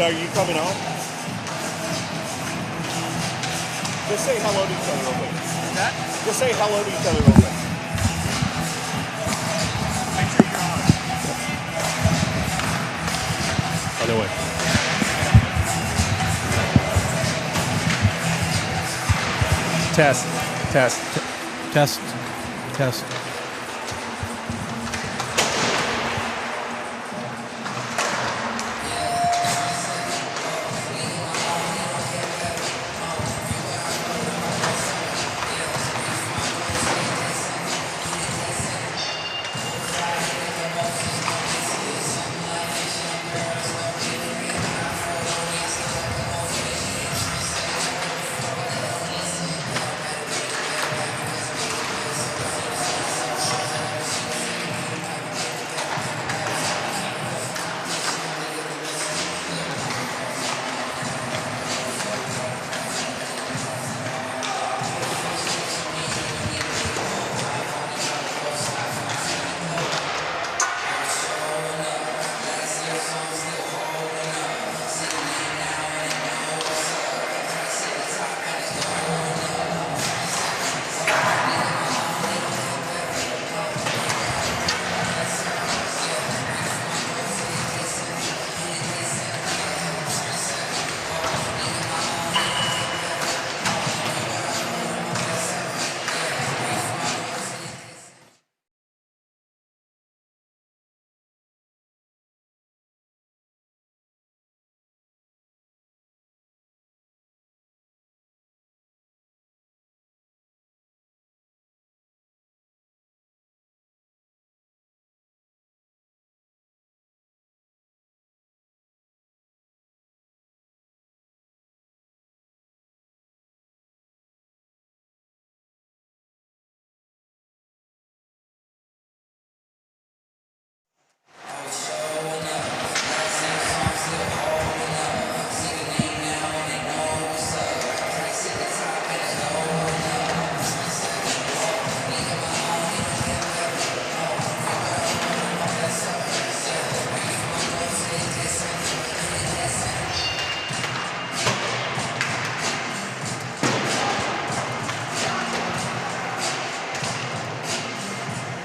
Are you coming home? Just say hello to each other real quick. What's that? Just say hello to each other real quick. Make sure you're on. Other way. Test, test, test, test.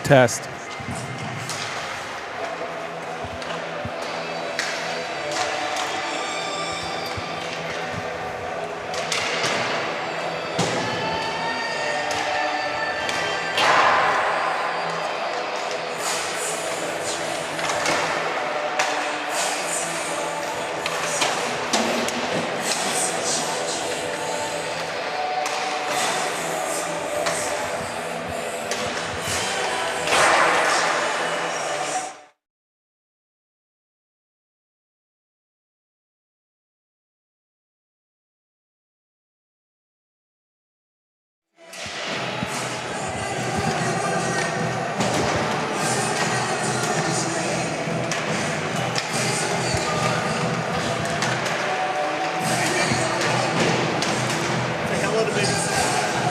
Test. Say hello to baby.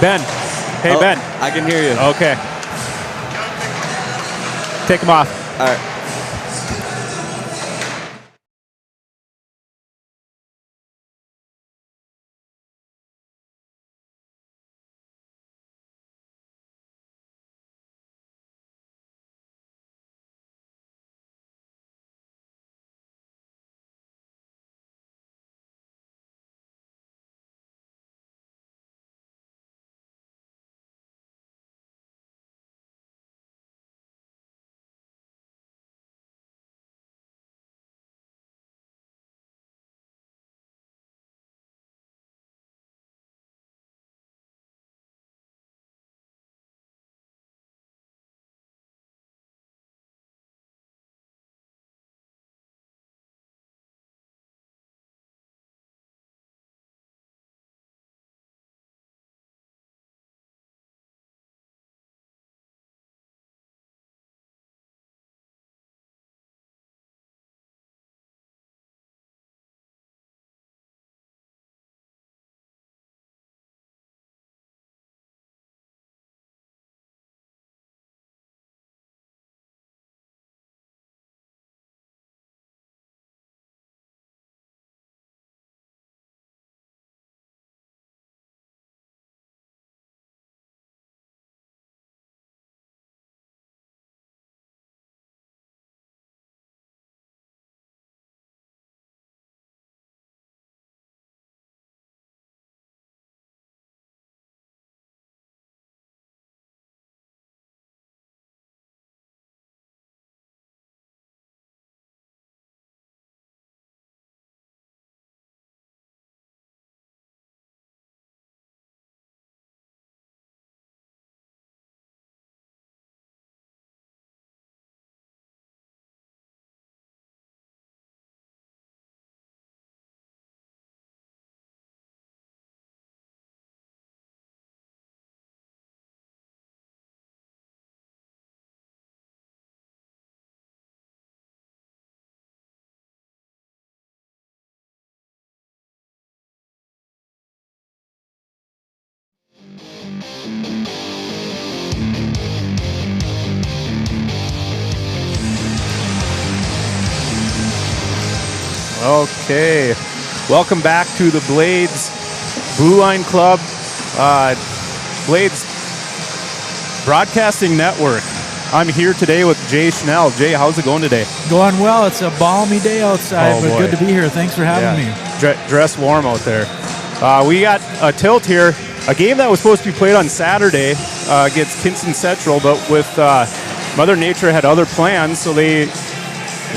Ben. Hey, Oh, Ben. I can hear you. Okay. Take them off. All right. Okay, welcome back to the Blades Blue Line Club, Blades Broadcasting Network. I'm here today with Jay Schnell. Jay, how's it going today? Going well. It's a balmy day outside, but good to be here. Thanks for having me. Dress warm out there. We got a tilt here, a game that was supposed to be played on Saturday against KITTSON Central, but with Mother Nature had other plans, so they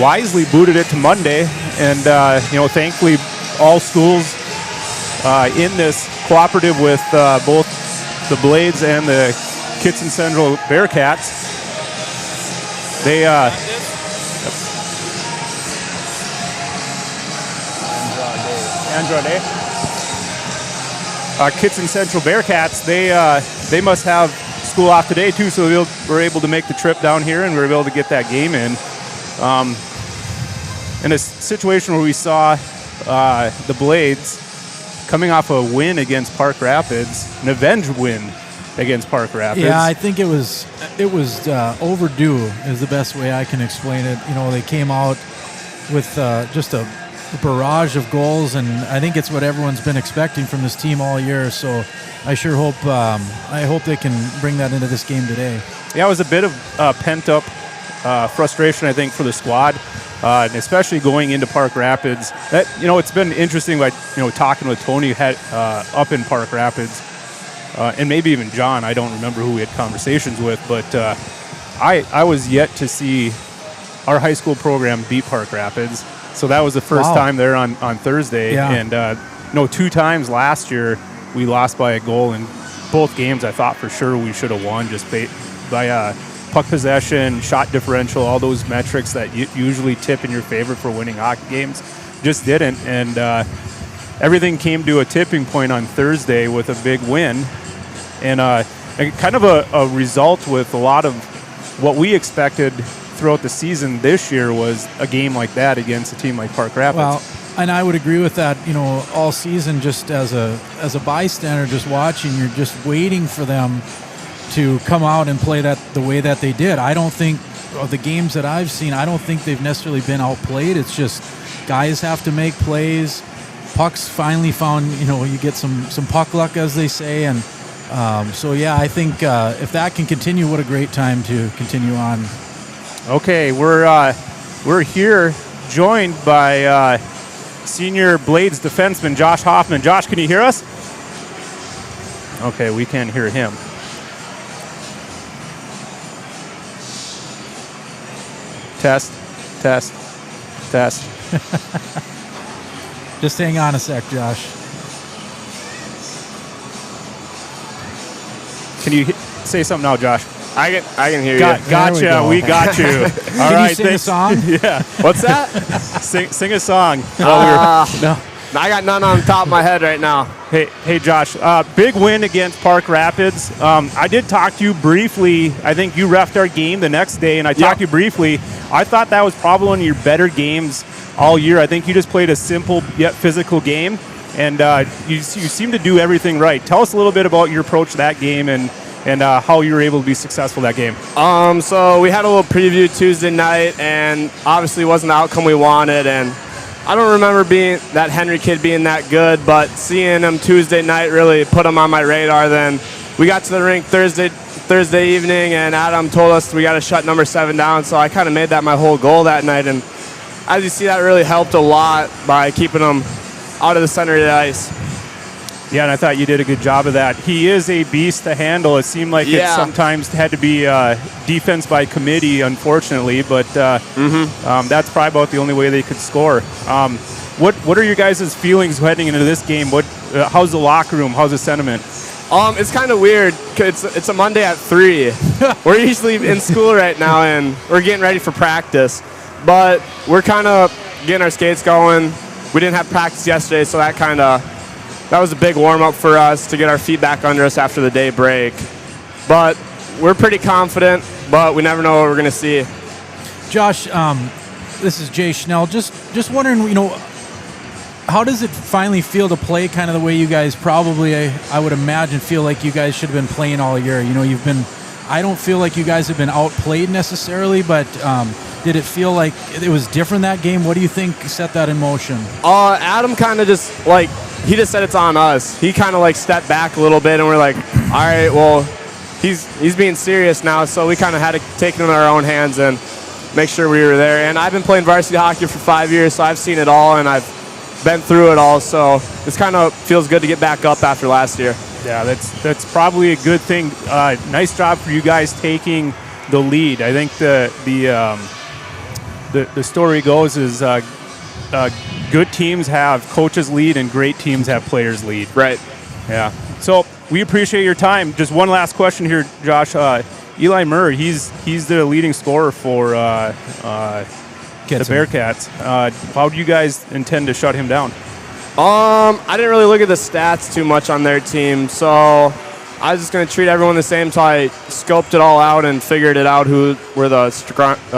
wisely booted it to Monday. And, thankfully all schools in this cooperative with both the Blades and the KITTSON Central Bearcats. They Andrade. KITTSON Central Bearcats, they must have school off today too, so they were able to make the trip down here and we were able to get that game in. In a situation where we saw the Blades coming off a win against Park Rapids, an avenged win against Park Rapids. Yeah, I think it was overdue is the best way I can explain it. You know, they came out with just a barrage of goals, and I think it's what everyone's been expecting from this team all year. So I sure hope they can bring that into this game today. Yeah, it was a bit of pent up frustration, I think, for the squad. And especially going into Park Rapids, that it's been interesting. Like talking with Tony up in Park Rapids, and maybe even John. I don't remember who we had conversations with, but I was yet to see our high school program beat Park Rapids. So that was the first time there on Thursday, and 2 times last year we lost by a goal in both games. I thought for sure we should have won just by puck possession, shot differential, all those metrics that usually tip in your favor for winning hockey games, just didn't. And everything came to a tipping point on Thursday with a big win. And kind of a result with a lot of what we expected throughout the season this year was a game like that against a team like Park Rapids. Well, and I would agree with that. All season, just as a bystander, just watching, you're just waiting for them to come out and play that the way that they did. I don't think of the games that I've seen, I don't think they've necessarily been outplayed. It's just guys have to make plays. Pucks finally found, you get some puck luck, as they say. And I think if that can continue, what a great time to continue on. Okay, we're here joined by senior Blades defenseman Josh Hoffman. Josh, can you hear us? Okay, we can't hear him. Test. Just hang on a sec, Josh. Can you say something now, Josh? I can hear you. Gotcha. We got you. All Can right. you sing a song? Yeah. What's that? Sing a song. No. I got none on top of my head right now. Hey, Josh. Big win against Park Rapids. I did talk to you briefly. I think you refed our game the next day, and I talked to you briefly. I thought that was probably one of your better games all year. I think you just played a simple yet physical game, and you seem to do everything right. Tell us a little bit about your approach to that game and how you were able to be successful that game. So we had a little preview Tuesday night, and obviously wasn't the outcome we wanted. And I don't remember that Henry kid being that good, but seeing him Tuesday night really put him on my radar. Then we got to the rink Thursday evening, and Adam told us we got to shut number 7 down. So I kind of made that my whole goal that night. And as you see, that really helped a lot by keeping him out of the center of the ice. Yeah, and I thought you did a good job of that. He is a beast to handle. It seemed like it sometimes had to be defense by committee, unfortunately, but that's probably about the only way they could score. What are your guys' feelings heading into this game? How's the locker room? How's the sentiment? It's kind of weird. It's a Monday at 3. We're usually in school right now, and we're getting ready for practice. But we're kind of getting our skates going. We didn't have practice yesterday, so that was a big warm-up for us to get our feet back under us after the day break. But we're pretty confident, but we never know what we're going to see. Josh, this is Jay Schnell. Just wondering, how does it finally feel to play kind of the way you guys probably, I would imagine, feel like you guys should have been playing all year? You know, I don't feel like you guys have been outplayed necessarily, but did it feel like it was different that game? What do you think set that in motion? Adam kind of just, he just said it's on us. He kind of, stepped back a little bit, and we're like, all right, well, he's being serious now, so we kind of had to take it in our own hands and make sure we were there. And I've been playing varsity hockey for 5 years, so I've seen it all, and I've been through it all, so this kind of feels good to get back up after last year. Yeah, that's probably a good thing. Nice job for you guys taking the lead. I think the story goes is good teams have coaches lead and great teams have players lead. Right. Yeah. So we appreciate your time. Just one last question here, Josh. Eli Murray, he's the leading scorer for the Bearcats. How do you guys intend to shut him down? I didn't really look at the stats too much on their team, so I was just going to treat everyone the same until I scoped it all out and figured it out who were the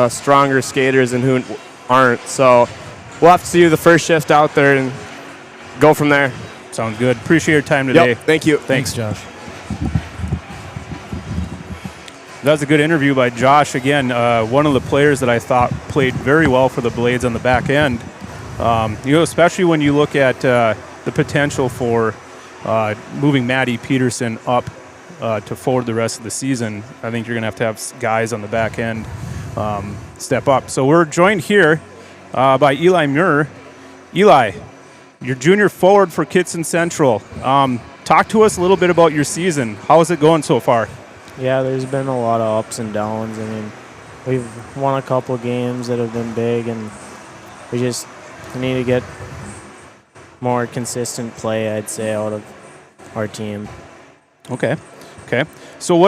stronger skaters and who aren't. So we'll have to see you the first shift out there and go from there. Sounds good. Appreciate your time today. Yep, thank you. Thanks, Josh. That was a good interview by Josh. Again, one of the players that I thought played very well for the Blades on the back end. Especially when you look at the potential for moving Matty Peterson up to forward the rest of the season. I think you're going to have guys on the back end step up. So we're joined here by Eli Muir. Eli, you're junior forward for KITTSON Central. Talk to us a little bit about your season. How is it going so far? Yeah, there's been a lot of ups and downs. I mean, we've won a couple games that have been big, and we just need to get more consistent play, I'd say, out of our team. Okay. So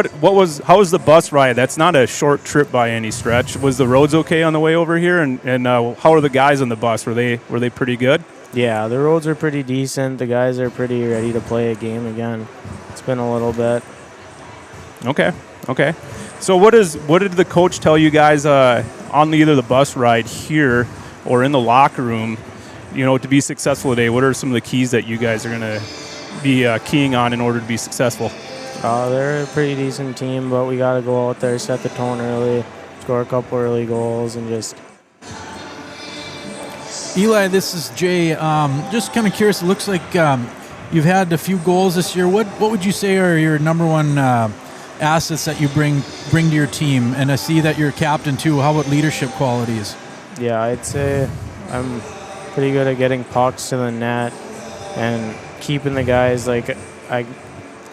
how was the bus ride? That's not a short trip by any stretch. Was the roads okay on the way over here? And how are the guys on the bus? Were they pretty good? Yeah, the roads are pretty decent. The guys are pretty ready to play a game again. It's been a little bit. Okay. So what did the coach tell you guys on either the bus ride here or in the locker room, to be successful today? What are some of the keys that you guys are going to be keying on in order to be successful? They're a pretty decent team, but we got to go out there, set the tone early, score a couple early goals, and just... Eli, this is Jay. Just kind of curious, it looks like you've had a few goals this year. What would you say are your number one assets that you bring to your team? And I see that you're a captain too. How about leadership qualities? Yeah, I'd say I'm pretty good at getting pucks to the net and keeping the guys, I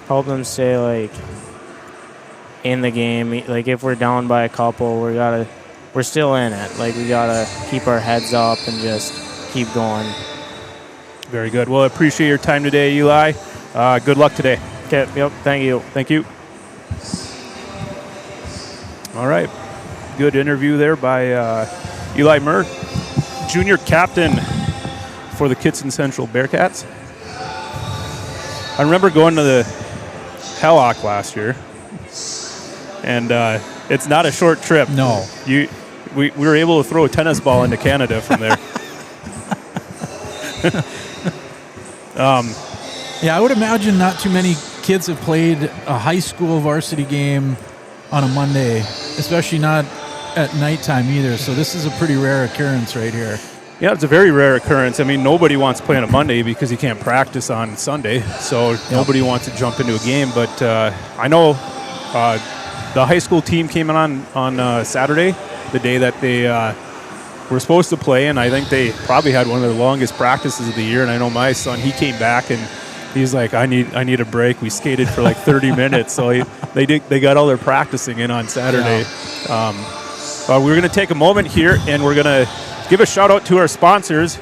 help them stay in the game. If we're down by a couple, we're still in it. We gotta keep our heads up and just keep going. Very good. Well, I appreciate your time today, Eli. Good luck today. Okay. Yep. Thank you. All right. Good interview there by Eli Murr, junior captain for the KITTSON Central Bearcats. I remember going to the Hellhawk last year, and it's not a short trip. No. We were able to throw a tennis ball into Canada from there. Yeah, I would imagine not too many kids have played a high school varsity game on a Monday, especially not at nighttime either. So this is a pretty rare occurrence right here. Yeah, it's a very rare occurrence. I mean, nobody wants to play on a Monday because you can't practice on Sunday. So nobody wants to jump into a game. But I know the high school team came in on Saturday, the day that they were supposed to play, and I think they probably had one of the longest practices of the year. And I know my son, he came back and he's like, I need a break. We skated for 30 minutes. So they got all their practicing in on Saturday. Yeah. We're going to take a moment here, and we're going to give a shout out to our sponsors.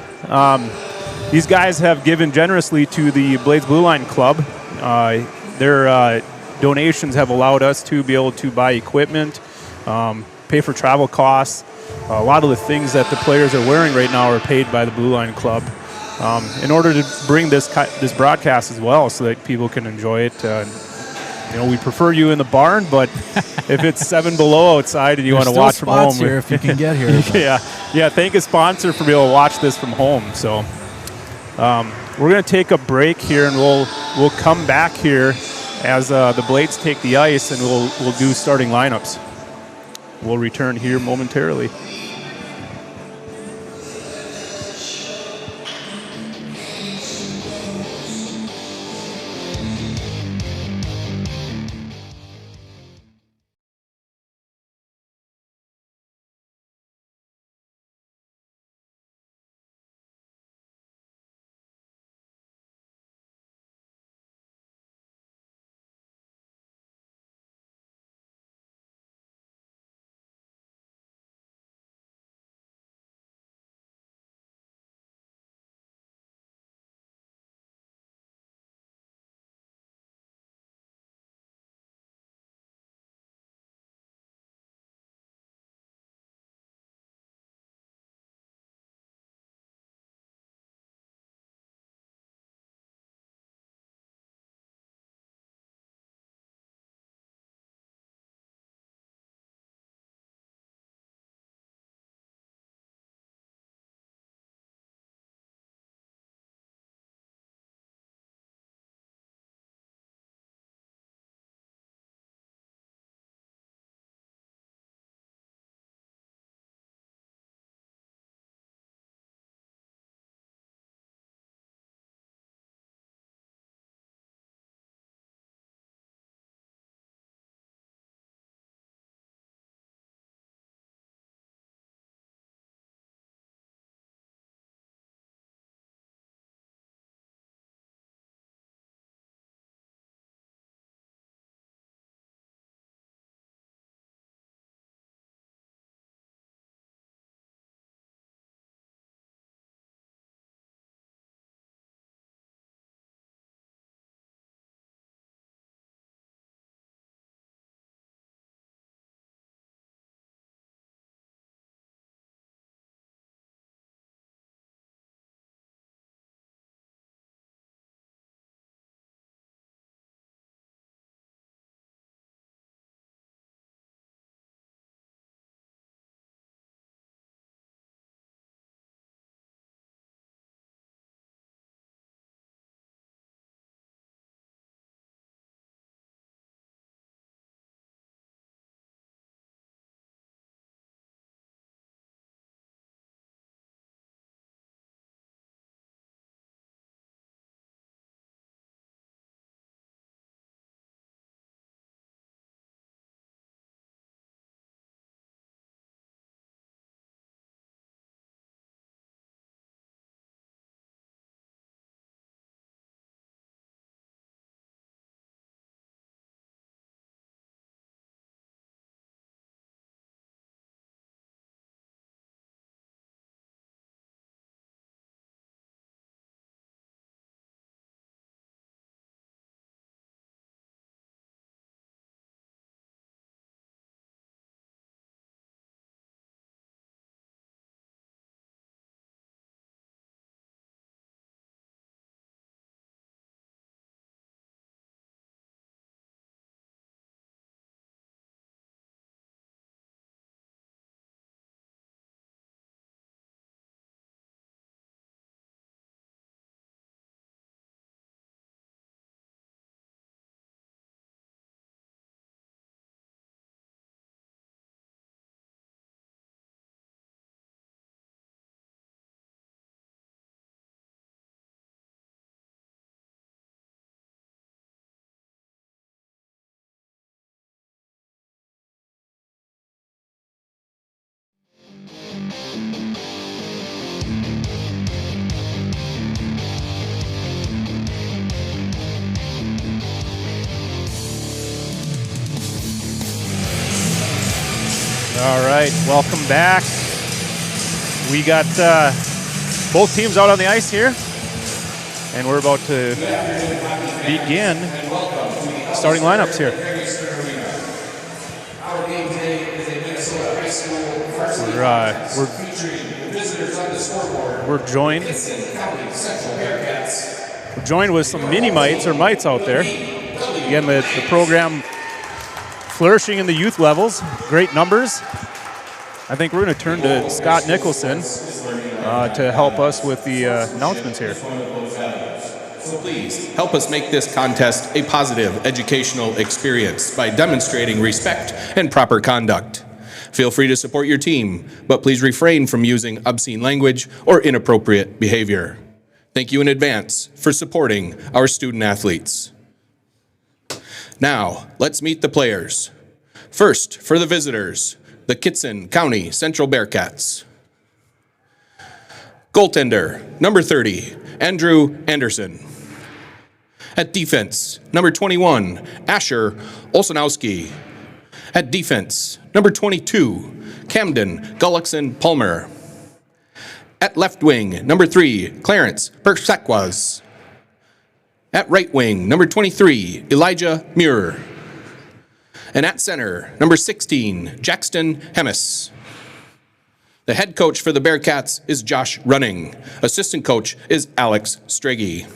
These guys have given generously to the Blades Blue Line Club. Their donations have allowed us to be able to buy equipment, pay for travel costs. A lot of the things that the players are wearing right now are paid by the Blue Line Club in order to bring this broadcast as well so that people can enjoy it. We prefer you in the barn, but if it's 7 below outside and you want to watch from home, here if you can get here. yeah. Thank a sponsor for being able to watch this from home. So, We're going to take a break here, and we'll come back here as the Blades take the ice, and we'll do starting lineups. We'll return here momentarily. All right, welcome back. We got both teams out on the ice here, and we're about to begin starting lineups here. We're joined with some mini mites or mites out there. Again, the program flourishing in the youth levels, great numbers. I think we're going to turn to Scott Nicholson. to help us with the announcements here. So please help us make this contest a positive educational experience by demonstrating respect and proper conduct. Feel free to support your team, but please refrain from using obscene language or inappropriate behavior. Thank you in advance for supporting our student athletes. Now, let's meet the players. First, for the visitors, the Kittson County Central Bearcats. Goaltender, number 30, Andrew Anderson. At defense, number 21, Asher Olsenowski. At defense, number 22, Camden Gullickson Palmer. At left wing, number 3, Clarence Persequas. At right wing, number 23, Elijah Muir. And at center, number 16, Jackson Hemis. The head coach for the Bearcats is Josh Running. Assistant coach is Alex Strage.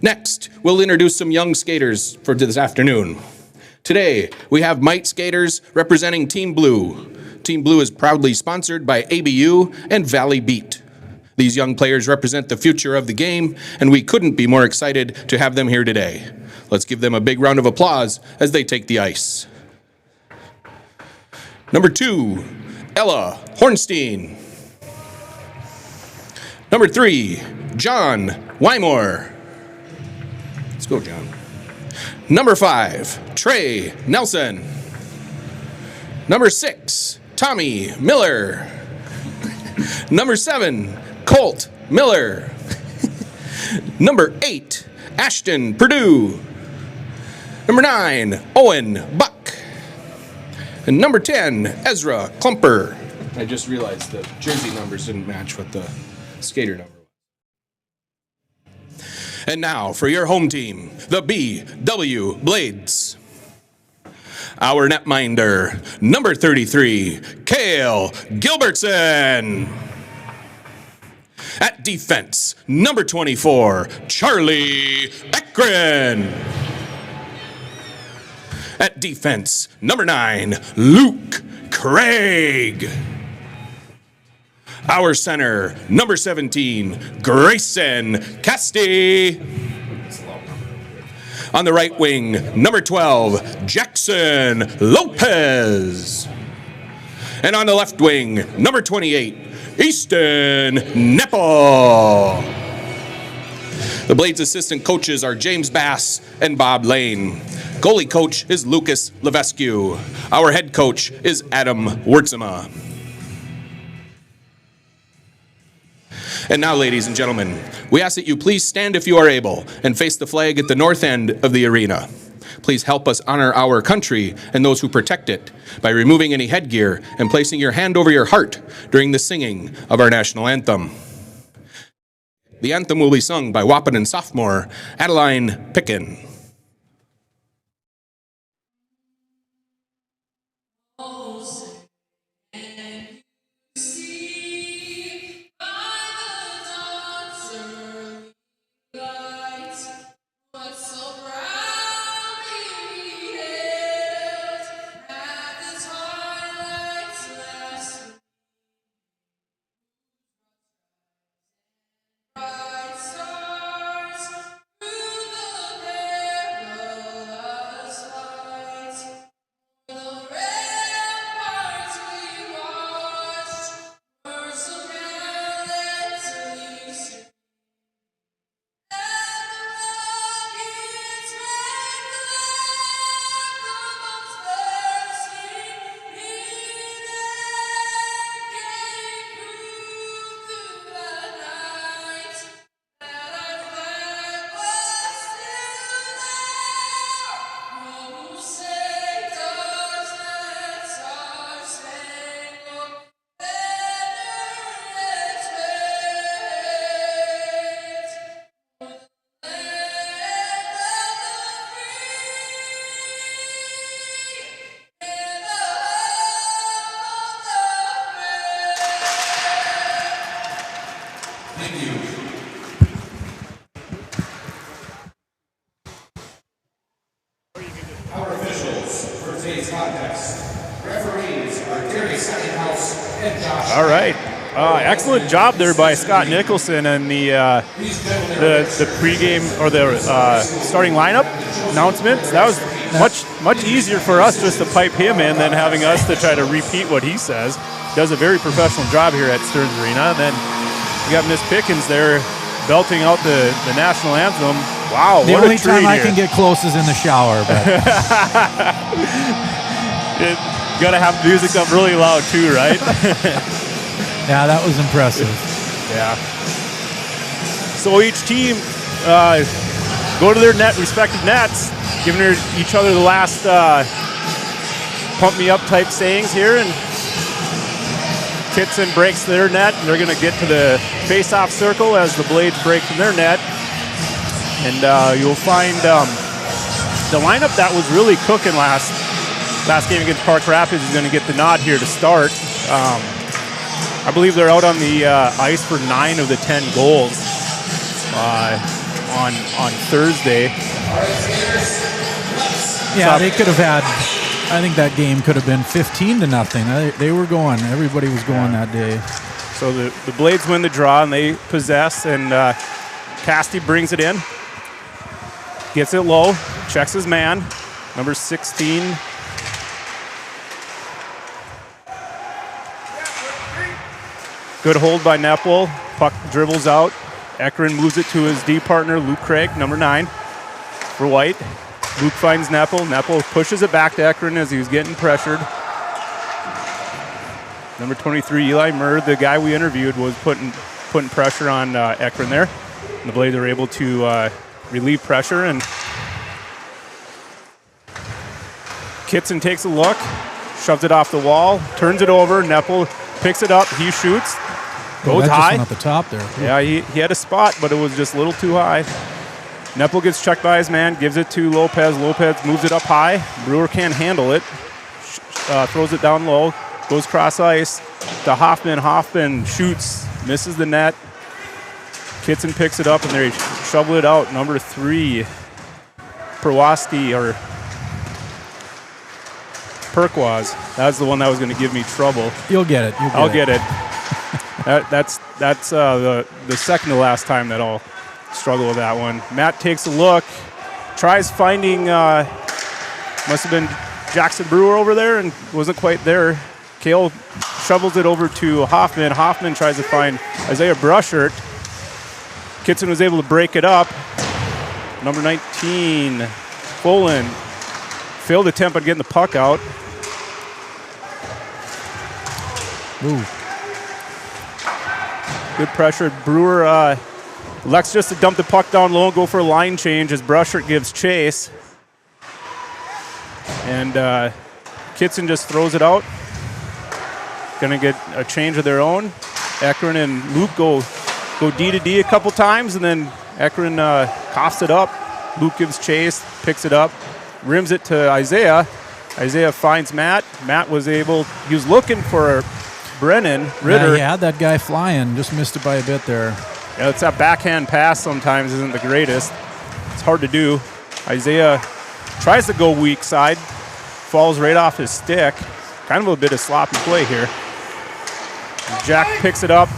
Next, we'll introduce some young skaters for this afternoon. Today, we have Mite skaters representing Team Blue. Team Blue is proudly sponsored by ABU and Valley Beat. These young players represent the future of the game, and we couldn't be more excited to have them here today. Let's give them a big round of applause as they take the ice. Number 2, Ella Hornstein. Number 3, John Wymore. Let's go, John. Number 5, Trey Nelson. Number 6, Tommy Miller. Number 7, Colt Miller. Number 8, Ashton Purdue. Number 9, Owen Buck. And number 10, Ezra Klumper. I just realized the jersey numbers didn't match what the skater number was. And now for your home team, the BW Blades. Our netminder, number 33, Cale Gilbertson. At defense, number 24, Charlie Ekgren. At defense, number 9, Luke Craig. Our center, number 17, Grayson Casti. On the right wing, number 12, Jackson Lopez. And on the left wing, number 28, Easton Nepal. The Blades assistant coaches are James Bass and Bob Lane. Goalie coach is Lucas Levesque. Our head coach is Adam Wurtzema. And now, ladies and gentlemen, we ask that you please stand if you are able and face the flag at the north end of the arena. Please help us honor our country and those who protect it by removing any headgear and placing your hand over your heart during the singing of our national anthem. The anthem will be sung by Wahpeton sophomore Adeline Pickin. Our officials for today's contest All right. Excellent job there by Scott Nicholson and the pregame or the starting lineup announcements. That was much easier for us just to pipe him in than having us to try to repeat what he says. Does a very professional job here at Stearns Arena. And then we got Miss Pickens there belting out the national anthem. Wow, The what only a treat time I here. can get close is in the shower, but Got to have music up really loud too, right? yeah, that was impressive. Yeah. So each team go to their respective nets, giving each other the last pump me up type sayings here, and KITTSON breaks their net. They're going to get to the face-off circle as the Blades break from their net, and you'll find the lineup that was really cooking last game against Park Rapids is going to get the nod here to start. I believe they're out on the ice for 9 of the 10 goals on Thursday. Yeah, they could have had. I think that game could have been 15-0. They were going. Everybody was going that day. So the Blades win the draw and they possess, and Casti brings it in, gets it low, checks his man, number 16. Good hold by Neppel. Puck dribbles out. Ekron moves it to his D partner, Luke Craig, number 9, for White. Luke finds Neppel. Neppel pushes it back to Ekron as he was getting pressured. Number 23, Eli Murr, the guy we interviewed, was putting pressure on Ekron there. And the Blades are able to relieve pressure, and KITTSON takes a look, shoves it off the wall, turns it over. Neppel picks it up. He shoots. Goes that high. just went at the top there. Yeah, he had a spot, but it was just a little too high. Neppel gets checked by his man, gives it to Lopez. Lopez moves it up high. Brewer can't handle it. Throws it down low. Goes cross ice to Hoffman. Hoffman shoots, misses the net. KITTSON picks it up, and they shovel it out. Number 3, Perwaski, or Perkwaz. That's the one that was going to give me trouble. You'll get it. I'll get it. That's the second to last time that I'll struggle with that one. Matt takes a look, tries finding, must have been Jackson Brewer over there and wasn't quite there. Kale shovels it over to Hoffman. Hoffman tries to find Isaiah Brushert. KITTSON was able to break it up. Number 19, Folan, failed attempt at getting the puck out. Ooh. Good pressure. Brewer elects just to dump the puck down low and go for a line change as Brushert gives chase. And KITTSON just throws it out. Going to get a change of their own. Ekron and Luke go D to D a couple times, and then Ekron coughs it up. Luke gives chase, picks it up, rims it to Isaiah. Isaiah finds Matt. Matt was looking for Brennan Ritter. Yeah, he had that guy flying, just missed it by a bit there. Yeah, it's that backhand pass sometimes isn't the greatest. It's hard to do. Isaiah tries to go weak side, falls right off his stick. Kind of a bit of sloppy play here. Jack picks it up,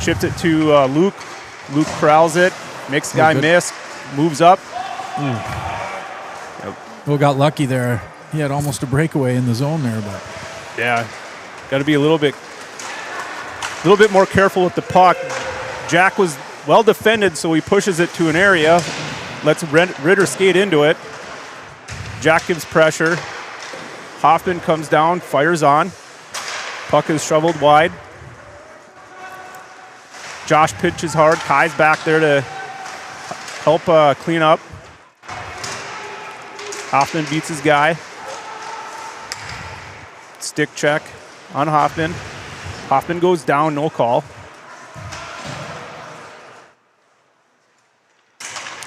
chips it to Luke. Luke corrals it, makes the guy miss, moves up. Well, got lucky there. He had almost a breakaway in the zone there, but Yeah, got to be a little bit more careful with the puck. Jack was well defended, so he pushes it to an area, lets Ritter skate into it. Jack gives pressure. Hoffman comes down, fires on. Puck is shoveled wide. Josh pitches hard. Kai's back there to help clean up. Hoffman beats his guy. Stick check on Hoffman. Hoffman goes down, no call.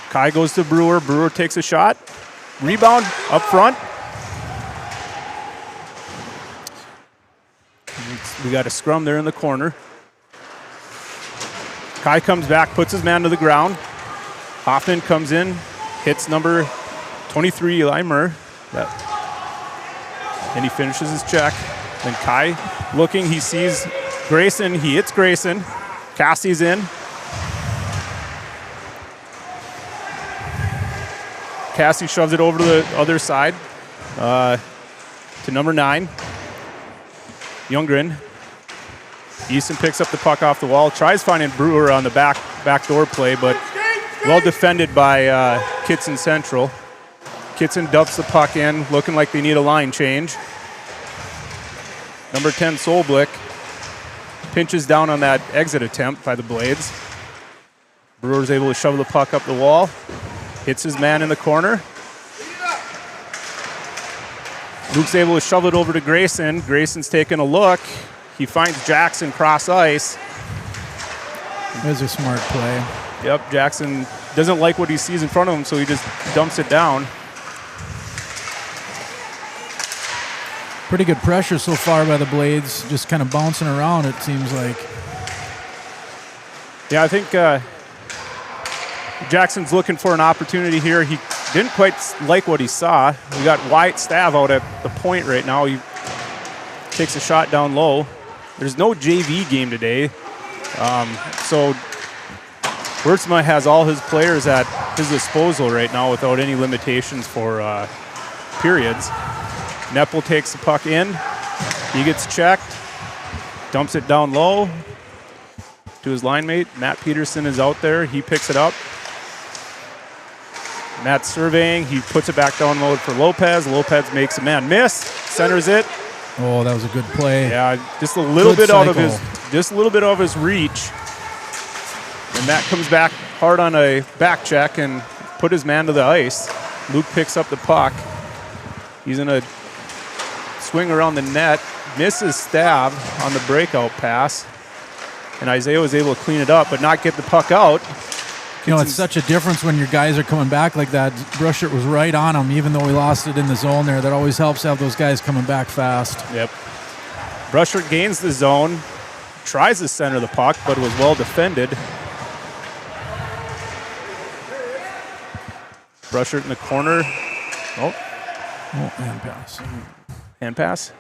Kai goes to Brewer. Brewer takes a shot. Rebound up front. We got a scrum there in the corner. Kai comes back, puts his man to the ground. Hoffman comes in, hits number 23, Eli Murr. and he finishes his check. Then Kai looking, he sees Grayson, he hits Grayson. Cassie's in. Cassie shoves it over to the other side to number 9, Youngren. Easton picks up the puck off the wall, tries finding Brewer on the back door play, but well defended by KITTSON Central. KITTSON dumps the puck in, looking like they need a line change. Number 10, Solblick, pinches down on that exit attempt by the Blades. Brewer's able to shove the puck up the wall, hits his man in the corner. Luke's able to shove it over to Grayson. Grayson's taking a look. He finds Jackson cross ice. It was a smart play. Yep, Jackson doesn't like what he sees in front of him, so he just dumps it down. Pretty good pressure so far by the Blades, just kind of bouncing around, it seems like. Yeah, I think Jackson's looking for an opportunity here. He didn't quite like what he saw. We got Wyatt Stav out at the point right now. He takes a shot down low. There's no JV game today, so Wurtsma has all his players at his disposal right now without any limitations for periods. Neppel takes the puck in. He gets checked, dumps it down low to his line mate. Matt Peterson is out there. He picks it up. Matt's surveying. He puts it back down low for Lopez. Lopez makes a man miss, centers it. Oh, that was a good play. Yeah, just a little Good bit out of his reach. And Matt comes back hard on a back check and put his man to the ice. Luke picks up the puck. He's in a swing around the net, misses Stav on the breakout pass. And Isaiah was able to clean it up, but not get the puck out. You know, it's such a difference when your guys are coming back like that. Brushert was right on him, even though he lost it in the zone there. That always helps to have those guys coming back fast. Yep. Brushert gains the zone, tries to center the puck, but was well defended. Brushert in the corner. Oh, hand pass. Hand pass.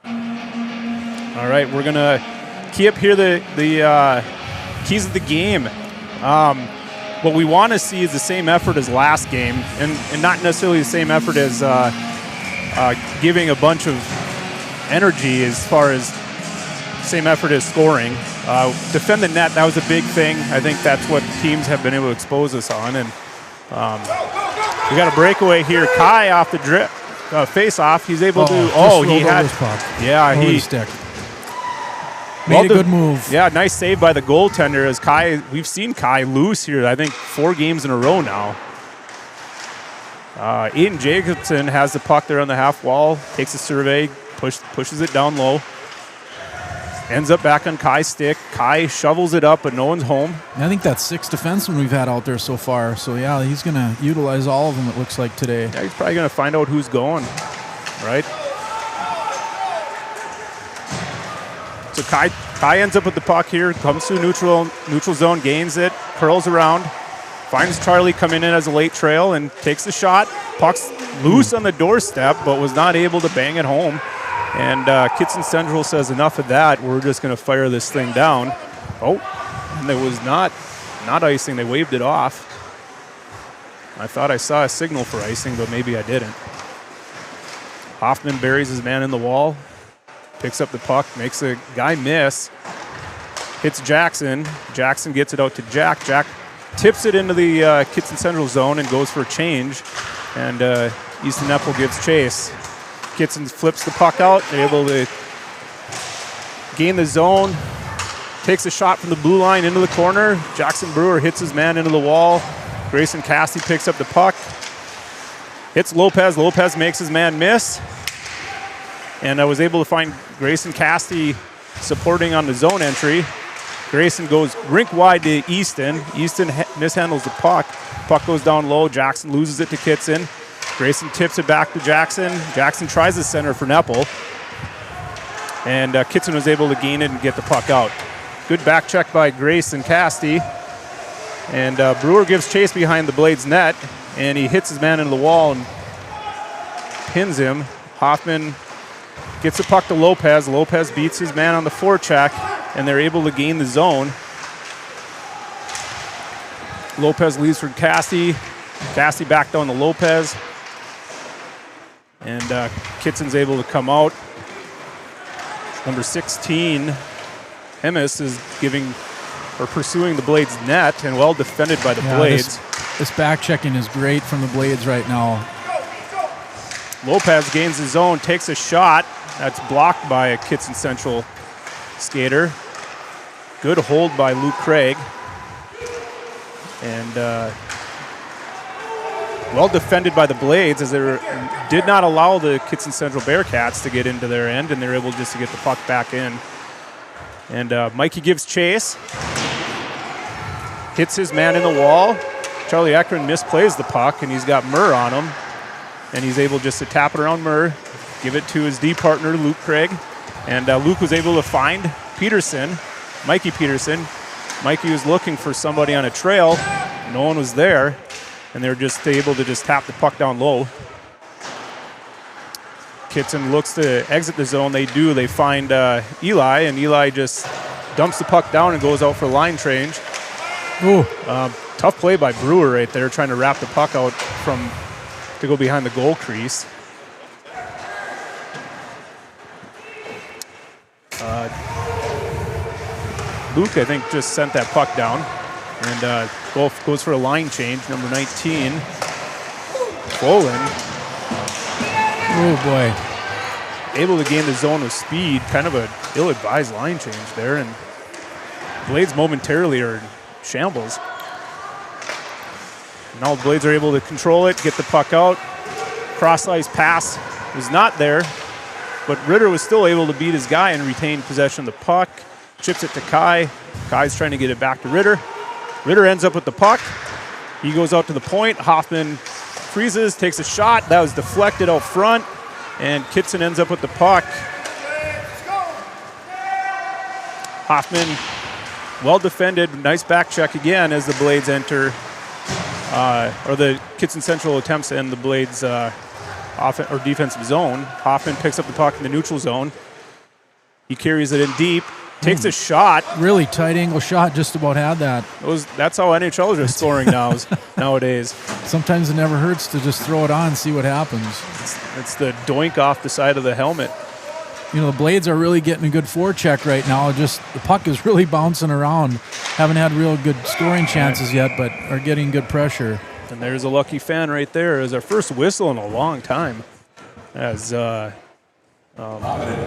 All right, we're going to key up here the keys of the game. What we want to see is the same effort as last game, and not necessarily the same effort as giving a bunch of energy as far as same effort as scoring. Defend the net, that was a big thing. I think that's what teams have been able to expose us on. And we got a breakaway here. Kai off the face-off. He's able to. He had. Yeah, he. Stick. Made a good move. Yeah, nice save by the goaltender. As Kai, we've seen Kai loose here, I think 4 games in a row now. Aiden Jacobson has the puck there on the half wall, takes a survey, pushes it down low. Ends up back on Kai's stick. Kai shovels it up, but no one's home. I think that's 6 defensemen we've had out there so far. So, yeah, he's going to utilize all of them, it looks like, today. Yeah, he's probably going to find out who's going, right? So Kai ends up with the puck here, comes to neutral zone, gains it, curls around, finds Charlie coming in as a late trail and takes the shot. Puck's loose on the doorstep, but was not able to bang it home. And KITTSON Central says enough of that. We're just going to fire this thing down. Oh, and there was not icing. They waved it off. I thought I saw a signal for icing, but maybe I didn't. Hoffman buries his man in the wall. Picks up the puck, makes a guy miss, hits Jackson. Jackson gets it out to Jack. Jack tips it into the KITTSON Central zone and goes for a change. And Easton Neppel gives chase. KITTSON flips the puck out, able to gain the zone, takes a shot from the blue line into the corner. Jackson Brewer hits his man into the wall. Grayson Cassie picks up the puck, hits Lopez. Lopez makes his man miss. And I was able to find Grayson Casty supporting on the zone entry. Grayson goes rink wide to Easton. Easton mishandles the puck. Puck goes down low. Jackson loses it to KITTSON. Grayson tips it back to Jackson. Jackson tries the center for Neppel. And KITTSON was able to gain it and get the puck out. Good back check by Grayson Casty. And Brewer gives chase behind the Blades net. And he hits his man into the wall and pins him. Hoffman gets the puck to Lopez. Lopez beats his man on the forecheck, and they're able to gain the zone. Lopez leaves for Cassie. Cassie back down to Lopez. And Kittson's able to come out. Number 16, Hemis, is pursuing the Blades net, and well defended by the Blades. This back checking is great from the Blades right now. Lopez gains his zone, takes a shot. That's blocked by a Kittson Central skater. Good hold by Luke Craig. And well defended by the Blades, as they did not allow the Kittson Central Bearcats to get into their end, and they're able just to get the puck back in. And Mikey gives chase. Hits his man in the wall. Charlie Ekman misplays the puck, and he's got Murr on him. And he's able just to tap it around Murr, give it to his D partner, Luke Craig. And Luke was able to find Peterson, Mikey Peterson. Mikey was looking for somebody on a trail. No one was there. And they were just able to just tap the puck down low. Kittson looks to exit the zone. They do. They find Eli, and Eli just dumps the puck down and goes out for line change. Ooh. Tough play by Brewer right there, trying to wrap the puck out to go behind the goal crease. Luke, I think, just sent that puck down. And goes for a line change, number 19. Boland. Oh, boy. Able to gain the zone with speed. Kind of a ill-advised line change there. And Blades momentarily are in shambles. Now the Blades are able to control it, get the puck out. Cross-ice pass was not there, but Ritter was still able to beat his guy and retain possession of the puck. Chips it to Kai. Kai's trying to get it back to Ritter. Ritter ends up with the puck. He goes out to the point. Hoffman freezes, takes a shot. That was deflected out front, and Kittson ends up with the puck. Hoffman, well defended. Nice back check again as the Blades enter, or the Kittson Central attempts to end the Blades' defensive zone. Hoffman picks up the puck in the neutral zone. He carries it in deep. Takes a shot. Really tight angle shot, just about had that. That's how NHLers are scoring nowadays. Sometimes it never hurts to just throw it on and see what happens. It's the doink off the side of the helmet. You know, the Blades are really getting a good forecheck right now. Just the puck is really bouncing around. Haven't had real good scoring chances yet, but are getting good pressure. And there's a lucky fan right there. It was our first whistle in a long time. As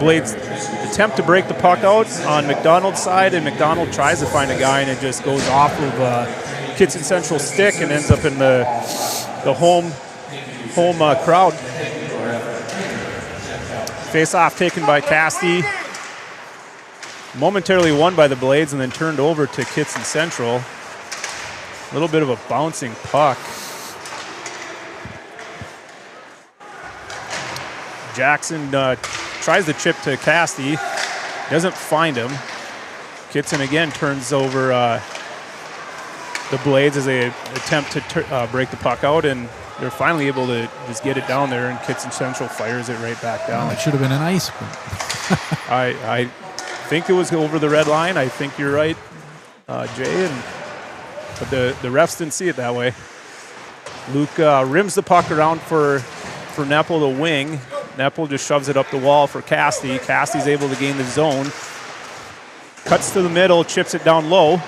Blades attempt to break the puck out on McDonald's side, and McDonald tries to find a guy, and it just goes off of Kittson Central stick and ends up in the home crowd. Face-off taken by Casti. Momentarily won by the Blades and then turned over to Kittson Central. A little bit of a bouncing puck. Jackson tries to chip to Casti. Doesn't find him. Kittson again turns over the Blades as they attempt to break the puck out, and they're finally able to just get it down there, and Kittson Central fires it right back down. It should have been an ice. I think it was over the red line. I think you're right, Jay. But the refs didn't see it that way. Luke rims the puck around for Neppel to wing. Neppel just shoves it up the wall for Casti. Casti's able to gain the zone. Cuts to the middle, chips it down low.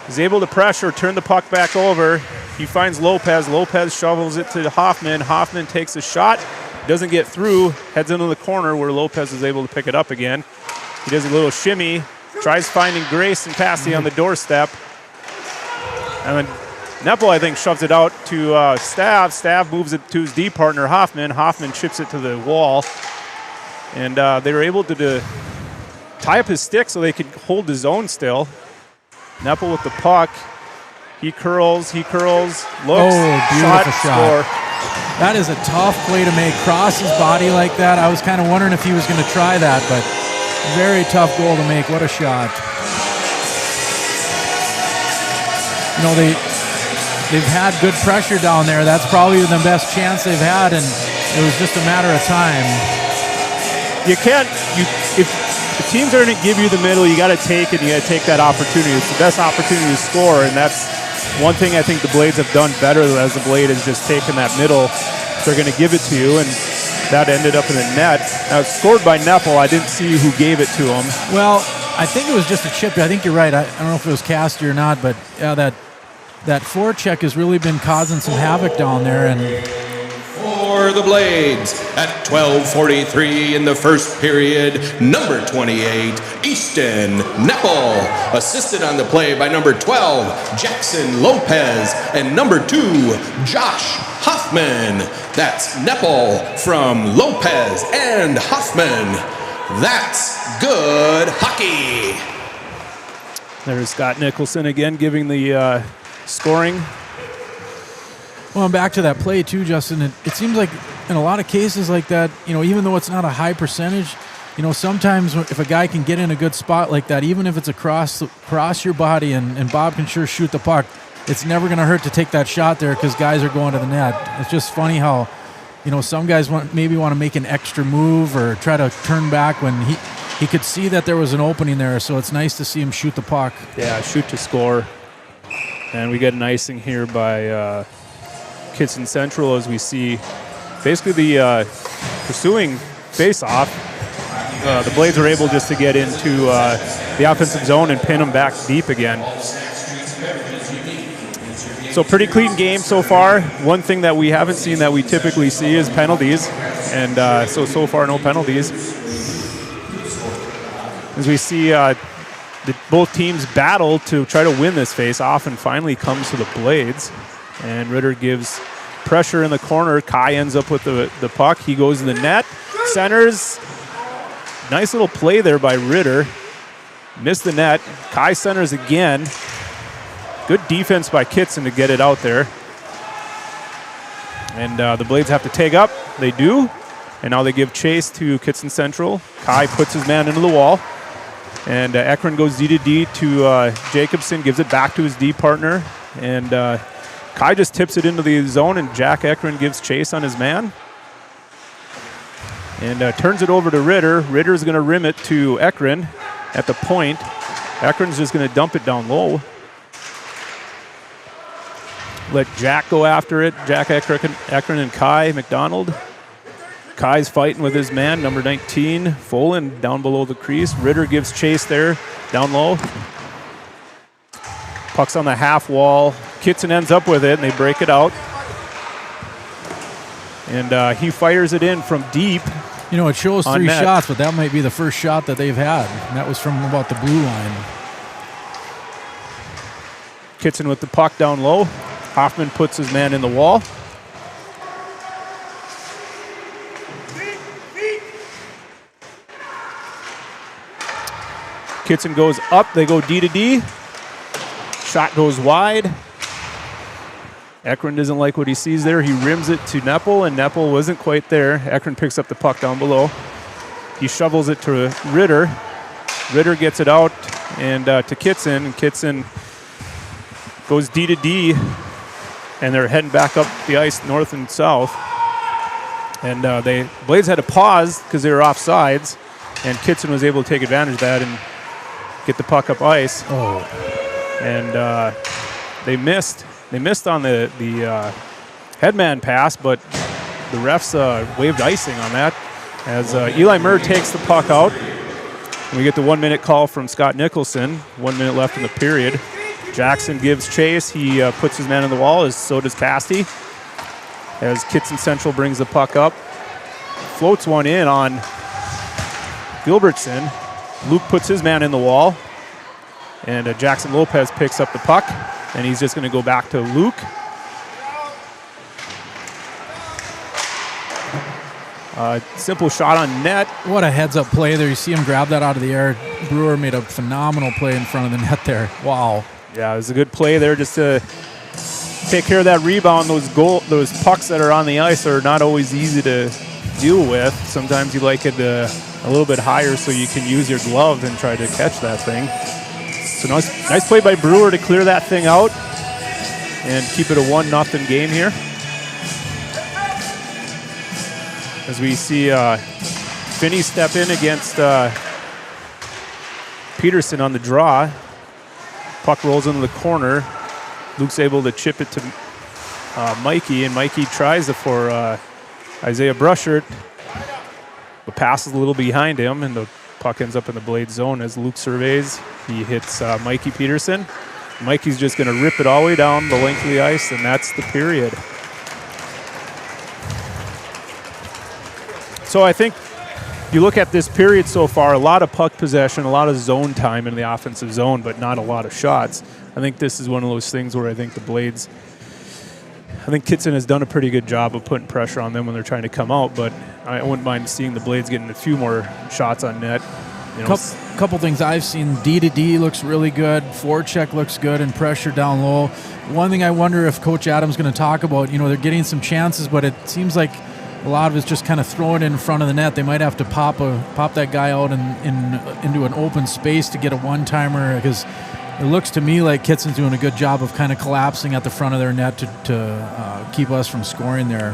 He's able to pressure, turn the puck back over. He finds Lopez. Lopez shovels it to Hoffman. Hoffman takes a shot, doesn't get through, heads into the corner where Lopez is able to pick it up again. He does a little shimmy, tries finding Grace and Casti on the doorstep. And then Neppel, I think, shoves it out to Stav. Stav moves it to his D partner, Hoffman. Hoffman chips it to the wall. And they were able to tie up his stick so they could hold the zone still. Neppel with the puck. He curls, looks, beautiful shot. score. That is a tough play to make. Cross his body like that. I was kind of wondering if he was going to try that, but very tough goal to make. What a shot. You know, they've had good pressure down there. That's probably the best chance they've had, and it was just a matter of time. If the teams are going to give you the middle, you got to take it. You got to take that opportunity. It's the best opportunity to score, and that's one thing I think the Blades have done better as a Blade is just taking that middle. They're going to give it to you, and that ended up in the net. Now, it's scored by Neppel. I didn't see who gave it to him. Well, I think it was just a chip. I think you're right. I don't know if it was Casty or not, but yeah, that forecheck has really been causing some havoc down there. And for the Blades at 12:43 in the first period, number 28, Easton Neppel, assisted on the play by number 12, Jackson Lopez, and number 2, Josh Hoffman. That's Neppel from Lopez and Hoffman. That's good hockey. There's Scott Nicholson again giving the scoring. well, and back to that play too, Justin. It seems like in a lot of cases like that, even though it's not a high percentage, sometimes if a guy can get in a good spot like that, even if it's across your body and Bob can sure shoot the puck, it's never going to hurt to take that shot there because guys are going to the net. It's just funny how, some guys maybe want to make an extra move or try to turn back when he could see that there was an opening there. So it's nice to see him shoot the puck. Yeah, shoot to score. And we get an icing here by KITTSON Central as we see basically the pursuing face-off. The Blades are able just to get into the offensive zone and pin them back deep again. So pretty clean game so far. One thing that we haven't seen that we typically see is penalties. And so far no penalties. As we see both teams battle to try to win this face-off and finally comes to the Blades. And Ritter gives pressure in the corner. Kai ends up with the puck. He goes to the net. Centers. Nice little play there by Ritter. Missed the net. Kai centers again. Good defense by KITTSON to get it out there. And the Blades have to take up. They do. And now they give chase to KITTSON Central. Kai puts his man into the wall. And Ekron goes D to D to Jacobson, gives it back to his D partner. And Kai just tips it into the zone, and Jack Ekron gives chase on his man. And turns it over to Ritter. Ritter's going to rim it to Ekron at the point. Ekron's just going to dump it down low. Let Jack go after it. Jack Ekron and Kai McDonald. Kai's fighting with his man, number 19, Folan, down below the crease. Ritter gives chase there, down low. Puck's on the half wall. KITTSON ends up with it, and they break it out. And he fires it in from deep. It shows 3 shots, but that might be the first shot that they've had. And that was from about the blue line. KITTSON with the puck down low. Hoffman puts his man in the wall. KITTSON goes up. They go D to D. Shot goes wide. Ekron doesn't like what he sees there. He rims it to Neppel, and Neppel wasn't quite there. Ekron picks up the puck down below. He shovels it to Ritter. Ritter gets it out and to KITTSON, and KITTSON goes D to D, and they're heading back up the ice north and south. And Blades had to pause because they were offsides, and KITTSON was able to take advantage of that and get the puck up ice. Oh. And they missed. They missed on the headman pass, but the refs waved icing on that as Eli Murr takes the puck out. And we get the 1-minute call from Scott Nicholson. 1 minute left in the period. Jackson gives chase. He puts his man in the wall, as so does Casty. As KITTSON Central brings the puck up. Floats one in on Gilbertson. Luke puts his man in the wall. And Jackson Lopez picks up the puck. And he's just going to go back to Luke. Simple shot on net. What a heads-up play there. You see him grab that out of the air. Brewer made a phenomenal play in front of the net there. Wow. Yeah, it was a good play there just to take care of that rebound. Those pucks that are on the ice are not always easy to deal with. Sometimes you like it a little bit higher so you can use your glove and try to catch that thing. So nice play by Brewer to clear that thing out. and keep it a 1-0 game here. As we see Finney step in against Peterson on the draw. Puck rolls into the corner. Luke's able to chip it to Mikey, and Mikey tries it for Isaiah Brushert. The pass is a little behind him, and the puck ends up in the blade zone as Luke surveys. He hits Mikey Peterson. Mikey's just going to rip it all the way down the length of the ice, and that's the period. So I think you look at this period so far, a lot of puck possession, a lot of zone time in the offensive zone, but not a lot of shots. I think this is one of those things where I think the Blades, I think Kittson has done a pretty good job of putting pressure on them when they're trying to come out, but I wouldn't mind seeing the Blades getting a few more shots on net. You know, Couple things I've seen. D-to-D looks really good. Forecheck looks good, and pressure down low. One thing I wonder if Coach Adams is going to talk about, they're getting some chances, but it seems like a lot of it's just kind of throwing it in front of the net. They might have to pop that guy out into an open space to get a one-timer, because it looks to me like Kittson's doing a good job of kind of collapsing at the front of their net to keep us from scoring there.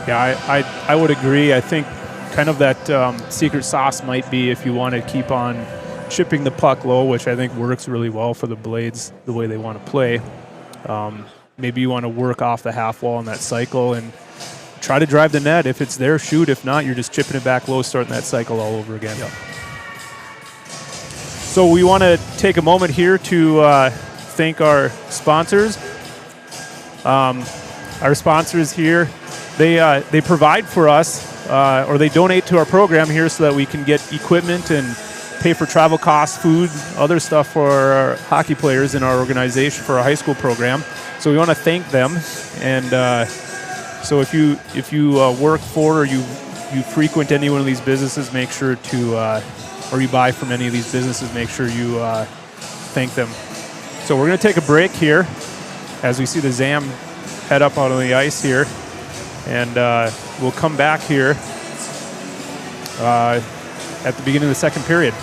Yeah, I would agree. I think kind of that secret sauce might be if you want to keep on chipping the puck low, which I think works really well for the Blades the way they want to play. Maybe you want to work off the half wall in that cycle and try to drive the net. If it's there, shoot. If not, you're just chipping it back low, starting that cycle all over again. Yep. So we want to take a moment here to thank our sponsors. Our sponsors here, they provide for us, or they donate to our program here so that we can get equipment and pay for travel costs, food, other stuff for our hockey players in our organization for our high school program. So we want to thank them. And so if you work for or you frequent any one of these businesses, make sure to, or you buy from any of these businesses, make sure you thank them. So we're going to take a break here as we see the ZAM head up out on the ice here. And we'll come back here at the beginning of the second period.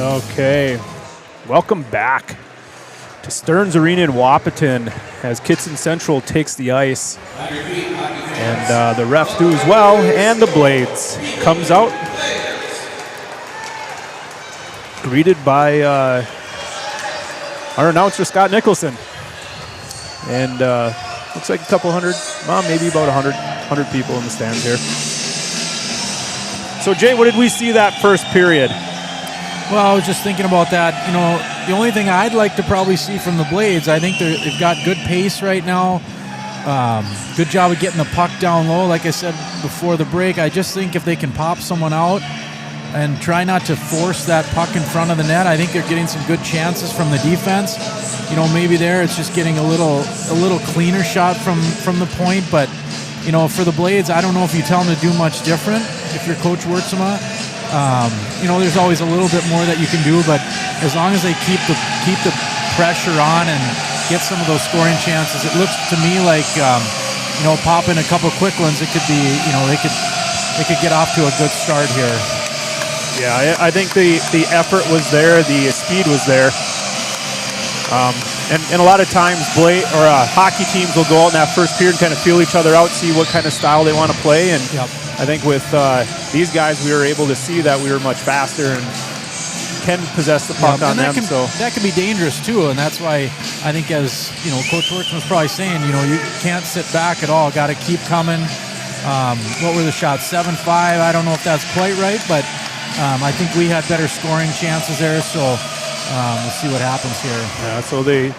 Okay, welcome back to Stearns Arena in Wapaton as Kittson Central takes the ice. And the refs do as well, and the Blades comes out. Greeted by our announcer, Scott Nicholson. And looks like a couple hundred, maybe about 100 people in the stands here. So, Jay, what did we see that first period? Well, I was just thinking about that. You know, the only thing I'd like to probably see from the Blades, I think they've got good pace right now. Good job of getting the puck down low. Like I said before the break, I just think if they can pop someone out and try not to force that puck in front of the net, I think they're getting some good chances from the defense. You know, maybe there it's just getting a little cleaner shot from the point. But, you know, for the Blades, I don't know if you tell them to do much different if you're Coach Wurtsema. You know, there's always a little bit more that you can do, but as long as they keep the pressure on and get some of those scoring chances, it looks to me like you know, pop in a couple quick ones. It could be, you know, they could get off to a good start here. Yeah, I think the effort was there, the speed was there, and a lot of times hockey teams will go out in that first period and kind of feel each other out, see what kind of style they want to play, and yep. I think with these guys, we were able to see that we were much faster and can possess the puck on them. That can be dangerous too, and that's why I think, as you know, Coach Wurtsman was probably saying, you know, you can't sit back at all. Got to keep coming. What were the shots? 7-5. I don't know if that's quite right, but I think we had better scoring chances there. So we'll see what happens here. Yeah. So the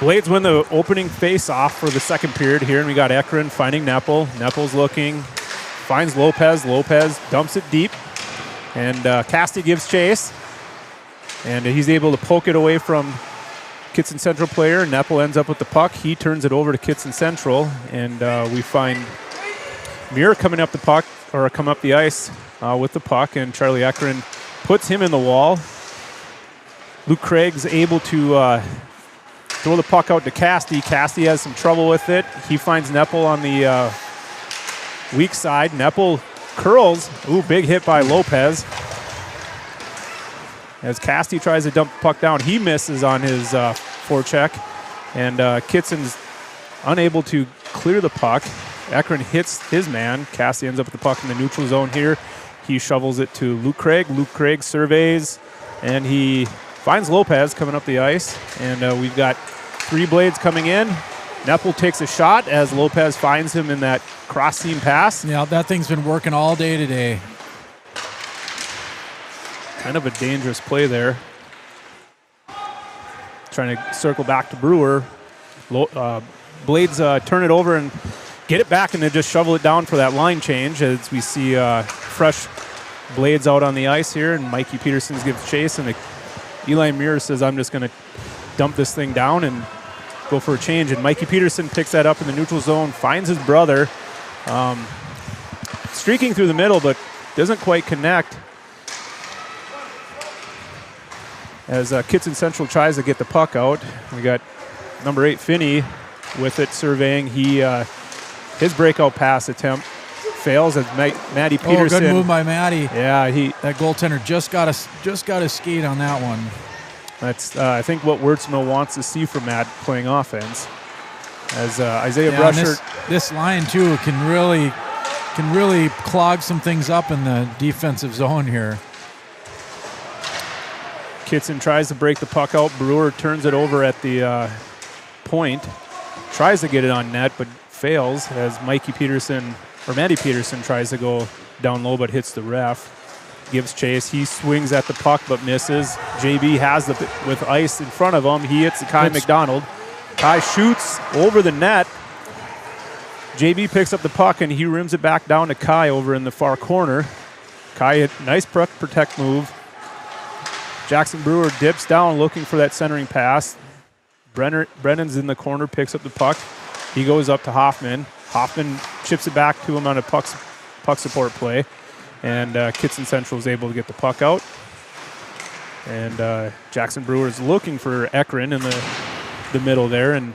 Blades win the opening face-off for the second period here, and we got Ekron finding Neppel. Neppel's looking. Finds Lopez. Lopez dumps it deep. And Casti gives chase. And he's able to poke it away from Kittson Central player. Neppel ends up with the puck. He turns it over to Kittson Central. And we find Muir coming up the ice with the puck. And Charlie Ekron puts him in the wall. Luke Craig's able to throw the puck out to Casti. Casti has some trouble with it. He finds Neppel on the weak side. Neppel curls. Ooh, big hit by Lopez. As Casti tries to dump the puck down, he misses on his forecheck. And Kittson's unable to clear the puck. Ekron hits his man. Casti ends up with the puck in the neutral zone here. He shovels it to Luke Craig. Luke Craig surveys, and he finds Lopez coming up the ice. And we've got three Blades coming in. Neppel takes a shot as Lopez finds him in that cross-seam pass. Yeah, that thing's been working all day today. Kind of a dangerous play there. Trying to circle back to Brewer. Blades turn it over and get it back, and then just shovel it down for that line change as we see fresh Blades out on the ice here, and Mikey Peterson gives chase, and Eli Muir says, I'm just going to dump this thing down and go for a change. And Mikey Peterson picks that up in the neutral zone, finds his brother, streaking through the middle, but doesn't quite connect. As Kittson Central tries to get the puck out. We got number 8, Finney, with it surveying. His breakout pass attempt fails as Matty Peterson. Oh, good move by Matty. Yeah, that goaltender just got a skate on that one. That's I think what Wurtsma wants to see from Matt playing offense. As Isaiah Brusher, this line too can really clog some things up in the defensive zone here. Kittson tries to break the puck out. Brewer turns it over at the point. Tries to get it on net, but fails as Matty Peterson tries to go down low, but hits the ref. Gives chase. He swings at the puck, but misses. JB has with ice in front of him. He hits Kai McDonald. Kai shoots over the net. JB picks up the puck, and he rims it back down to Kai over in the far corner. Kai, nice protect move. Jackson Brewer dips down looking for that centering pass. Brennan's in the corner, picks up the puck. He goes up to Hoffman. Hoffman chips it back to him on a puck support play. And Kittson Central is able to get the puck out. And Jackson Brewer is looking for Ekron in the the middle there and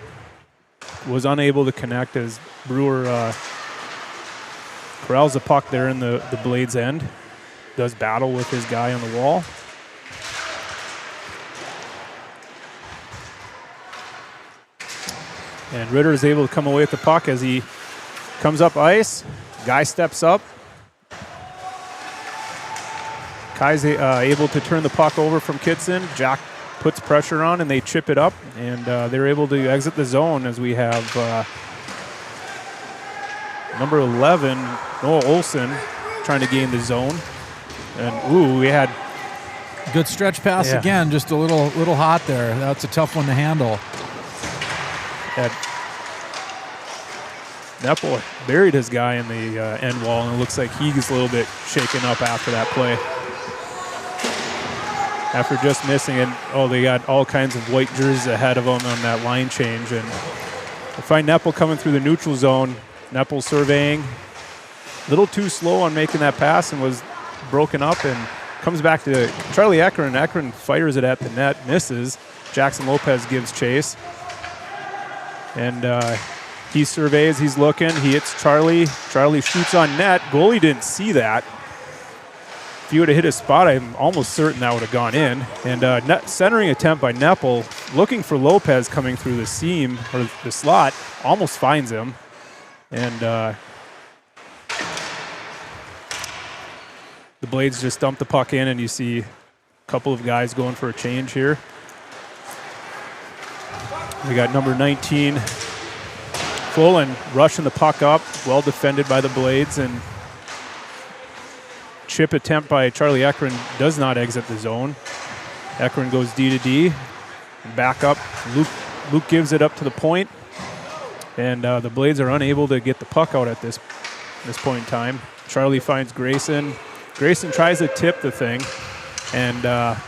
was unable to connect as Brewer corrals the puck there in the blade's end. Does battle with his guy on the wall. And Ritter is able to come away with the puck as he comes up ice. Guy steps up. Kai's able to turn the puck over from Kittson. Jack puts pressure on and they chip it up. And they're able to exit the zone as we have number 11, Noah Olson, trying to gain the zone. And, we had... Good stretch pass again, just a little hot there. That's a tough one to handle. Nepple buried his guy in the end wall, and it looks like he's a little bit shaken up after that play. After just missing it, they got all kinds of white jerseys ahead of them on that line change. And we find Nepple coming through the neutral zone. Nepple surveying, a little too slow on making that pass and was broken up and comes back to Charlie Ekron. Ekron fires it at the net, misses. Jackson Lopez gives chase. And he surveys, he's looking, he hits Charlie. Charlie shoots on net. Goalie didn't see that. If he would have hit his spot, I'm almost certain that would have gone in. And centering attempt by Nepple, looking for Lopez coming through the seam or the slot, almost finds him. And the Blades just dump the puck in, and you see a couple of guys going for a change here. We got number 19 full and rushing the puck up, well defended by the Blades, and chip attempt by Charlie Ekron does not exit the zone. Ekron goes D to D, and back up. Luke gives it up to the point, and the Blades are unable to get the puck out at this point in time. Charlie finds Grayson. Grayson tries to tip the thing, and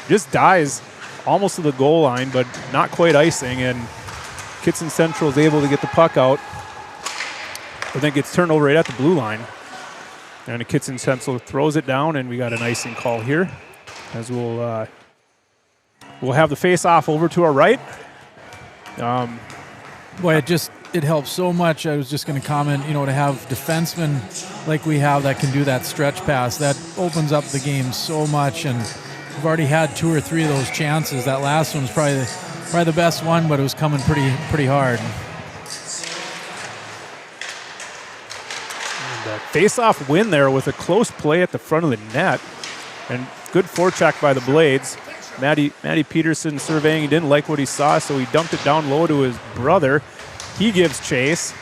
just dies almost to the goal line, but not quite icing, and Kittson Central is able to get the puck out, but then gets turned over right at the blue line. And Kittson Central throws it down, and we got an icing call here, as we'll have the face-off over to our right. Boy, it helps so much. I was just going to comment, to have defensemen like we have that can do that stretch pass, that opens up the game so much, and we've already had 2 or 3 of those chances. That last one was probably the best one, but it was coming pretty hard. And face-off win there with a close play at the front of the net, and good forecheck by the Blades. Matty Peterson surveying. He didn't like what he saw, so he dumped it down low to his brother. He gives chase,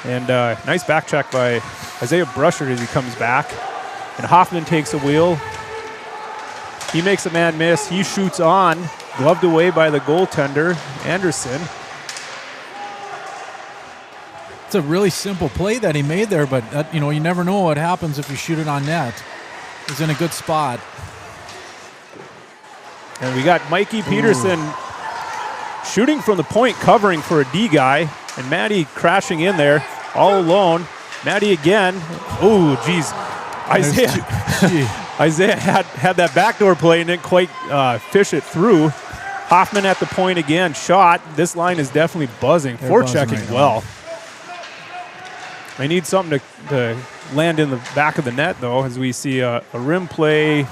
and nice back check by Isaiah Brushard as he comes back. And Hoffman takes a wheel. He makes a man miss. He shoots on, gloved away by the goaltender, Anderson. It's a really simple play that he made there, but you never know what happens if you shoot it on net. He's in a good spot. And we got Mikey Peterson shooting from the point, covering for a D guy, and Matty crashing in there all alone. Matty again. Oh, geez. Isaiah had that backdoor play and didn't quite fish it through. Hoffman at the point again. Shot. This line is definitely buzzing. Forechecking right well. They need something to land in the back of the net, though, as we see a rim play.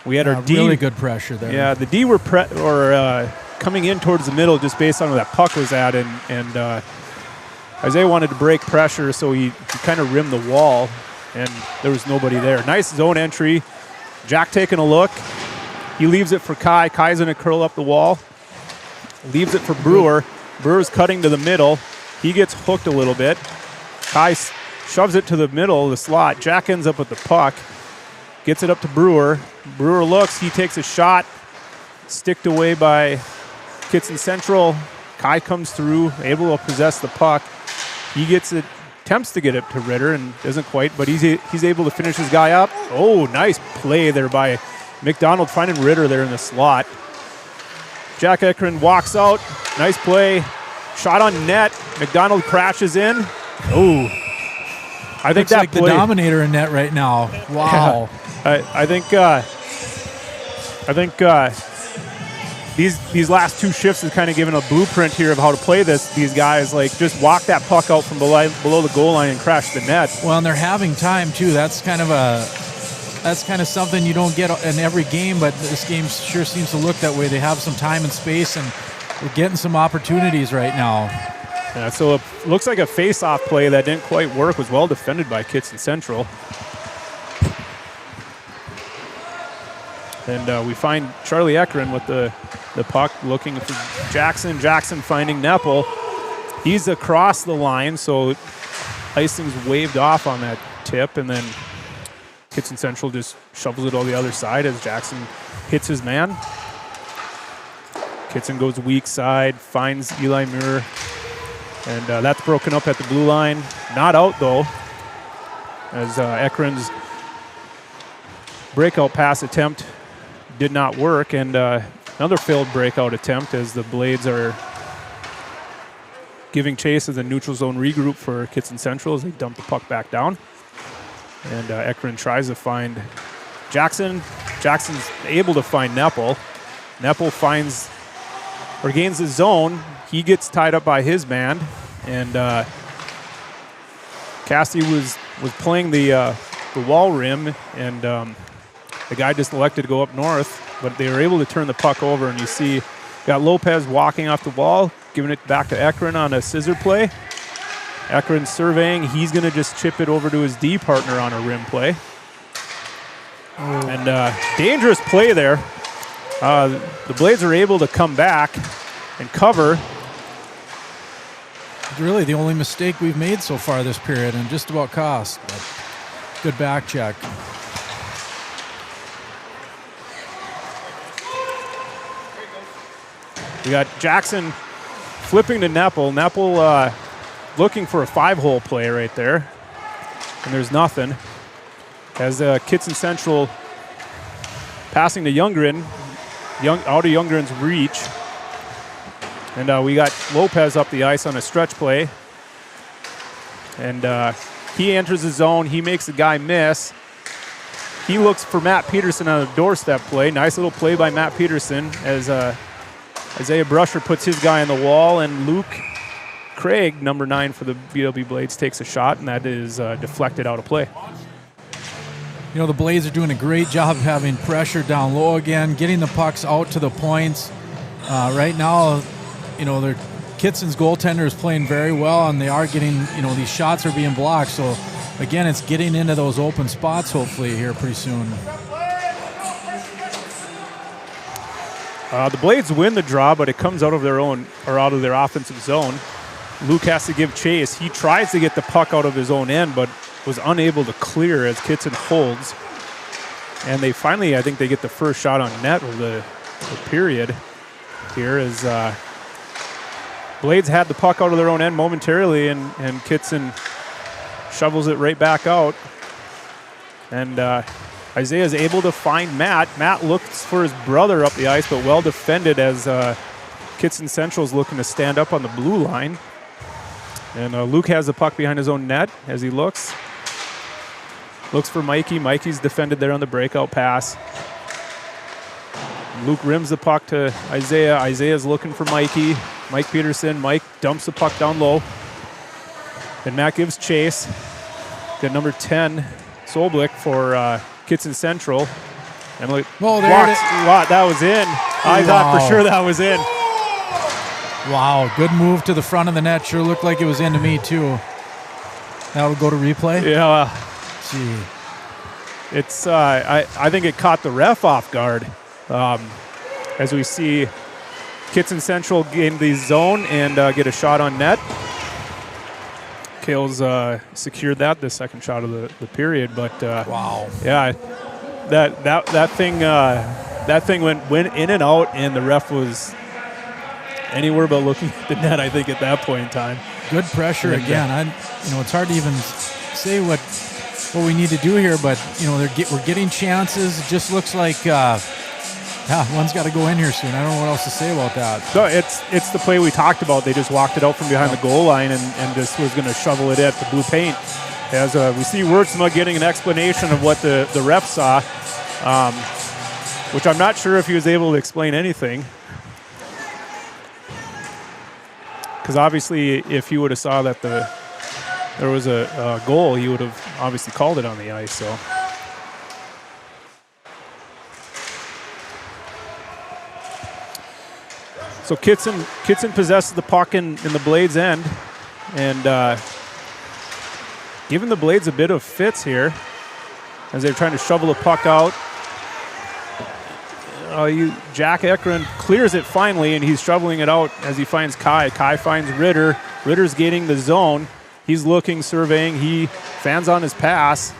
We had our D. Really good pressure there. Yeah, the D were coming in towards the middle just based on where that puck was at, and Isaiah wanted to break pressure, so he kind of rimmed the wall, and there was nobody there. Nice zone entry. Jack taking a look. He leaves it for Kai. Kai's going to curl up the wall. Leaves it for Brewer. Brewer's cutting to the middle. He gets hooked a little bit. Kai shoves it to the middle of the slot. Jack ends up with the puck. Gets it up to Brewer. Brewer looks. He takes a shot. Sticked away by Kittson Central. Kai comes through, able to possess the puck. He gets it, attempts to get it to Ritter and doesn't quite, but he's able to finish his guy up. Oh, nice play there by McDonald, finding Ritter there in the slot. Jack Ekron walks out. Nice play. Shot on net. McDonald crashes in. Oh, I think looks that like play, the dominator in net right now. Wow. Yeah, I think these last two shifts is kind of given a blueprint here of how to play this. These guys like just walk that puck out from below the goal line and crash the net. Well, and they're having time too. That's kind of something you don't get in every game, but this game sure seems to look that way. They have some time and space, and we're getting some opportunities right now. Yeah, so it looks like a face-off play that didn't quite work. Was well defended by KITTSON Central. And we find Charlie Ekren with the puck looking for Jackson. Jackson finding Neppel. He's across the line, so icing's waved off on that tip, and then KITTSON Central just shovels it on the other side as Jackson hits his man. KITTSON goes weak side, finds Eli Muir, and that's broken up at the blue line. Not out, though, as Ekren's breakout pass attempt did not work, and another failed breakout attempt as the Blades are giving chase as a neutral zone regroup for KITTSON Central as they dump the puck back down. And Ekren tries to find Jackson. Jackson's able to find Neppel. Neppel finds or gains the zone. He gets tied up by his man, and Cassie was playing the wall rim, and the guy just elected to go up north, but they were able to turn the puck over, and you see got Lopez walking off the wall, giving it back to Ekren on a scissor play. Ekren surveying. He's going to just chip it over to his D partner on a rim play. And dangerous play there. The Blades are able to come back and cover. It's really the only mistake we've made so far this period, and just about cost. But good back check. We got Jackson flipping to Neppel. Neppel looking for a 5-hole play right there, and there's nothing. As KITTSON Central passing to Youngren, out of Youngren's reach. And we got Lopez up the ice on a stretch play. And he enters the zone. He makes the guy miss. He looks for Matt Peterson on a doorstep play. Nice little play by Matt Peterson as Isaiah Brusher puts his guy on the wall, and Luke Craig, number 9 for the BW Blades, takes a shot, and that is deflected out of play. You know, the Blades are doing a great job of having pressure down low again, getting the pucks out to the points. Right now, you know, KITTSON's goaltender is playing very well, and they are getting, you know, these shots are being blocked. So, again, it's getting into those open spots, hopefully, here pretty soon. The Blades win the draw, but it comes out of their own, or out of their offensive zone. Luke has to give chase. He tries to get the puck out of his own end, but was unable to clear as KITTSON holds. And they finally, I think they get the first shot on net of the period here as Blades had the puck out of their own end momentarily, and KITTSON shovels it right back out. And Isaiah is able to find Matt. Matt looks for his brother up the ice, but well defended as KITTSON Central is looking to stand up on the blue line. And Luke has the puck behind his own net as he looks. Looks for Mikey. Mikey's defended there on the breakout pass. Luke rims the puck to Isaiah. Isaiah's looking for Mikey. Mike Peterson. Mike dumps the puck down low. And Matt gives chase. Got number 10, Solblick, for KITTSON Central. And look, that was in. I thought for sure that was in. Wow, good move to the front of the net. Sure looked like it was into me, too. That'll go to replay? Yeah. Gee. It's, I think it caught the ref off guard. As we see KITTSON Central gain the zone and get a shot on net. Kales secured the second shot of the period. But wow. Yeah, that thing went in and out, and the ref was anywhere but looking at the net, I think, at that point in time. Good pressure again. It's hard to even say what we need to do here, but we're getting chances. It just looks like one's got to go in here soon. I don't know what else to say about that. No, it's the play we talked about. They just walked it out from behind the goal line and just was going to shovel it at the blue paint. As we see Wurtzma getting an explanation of what the ref saw, which I'm not sure if he was able to explain anything. because obviously if he would have saw that there was a goal, he would have obviously called it on the ice. So Kittson possesses the puck in the Blades' end, and giving the Blades a bit of fits here as they're trying to shovel the puck out. Jack Ekron clears it finally, and he's shoveling it out as he finds Kai. Kai finds Ritter. Ritter's gaining the zone. He's looking, surveying. He fans on his pass.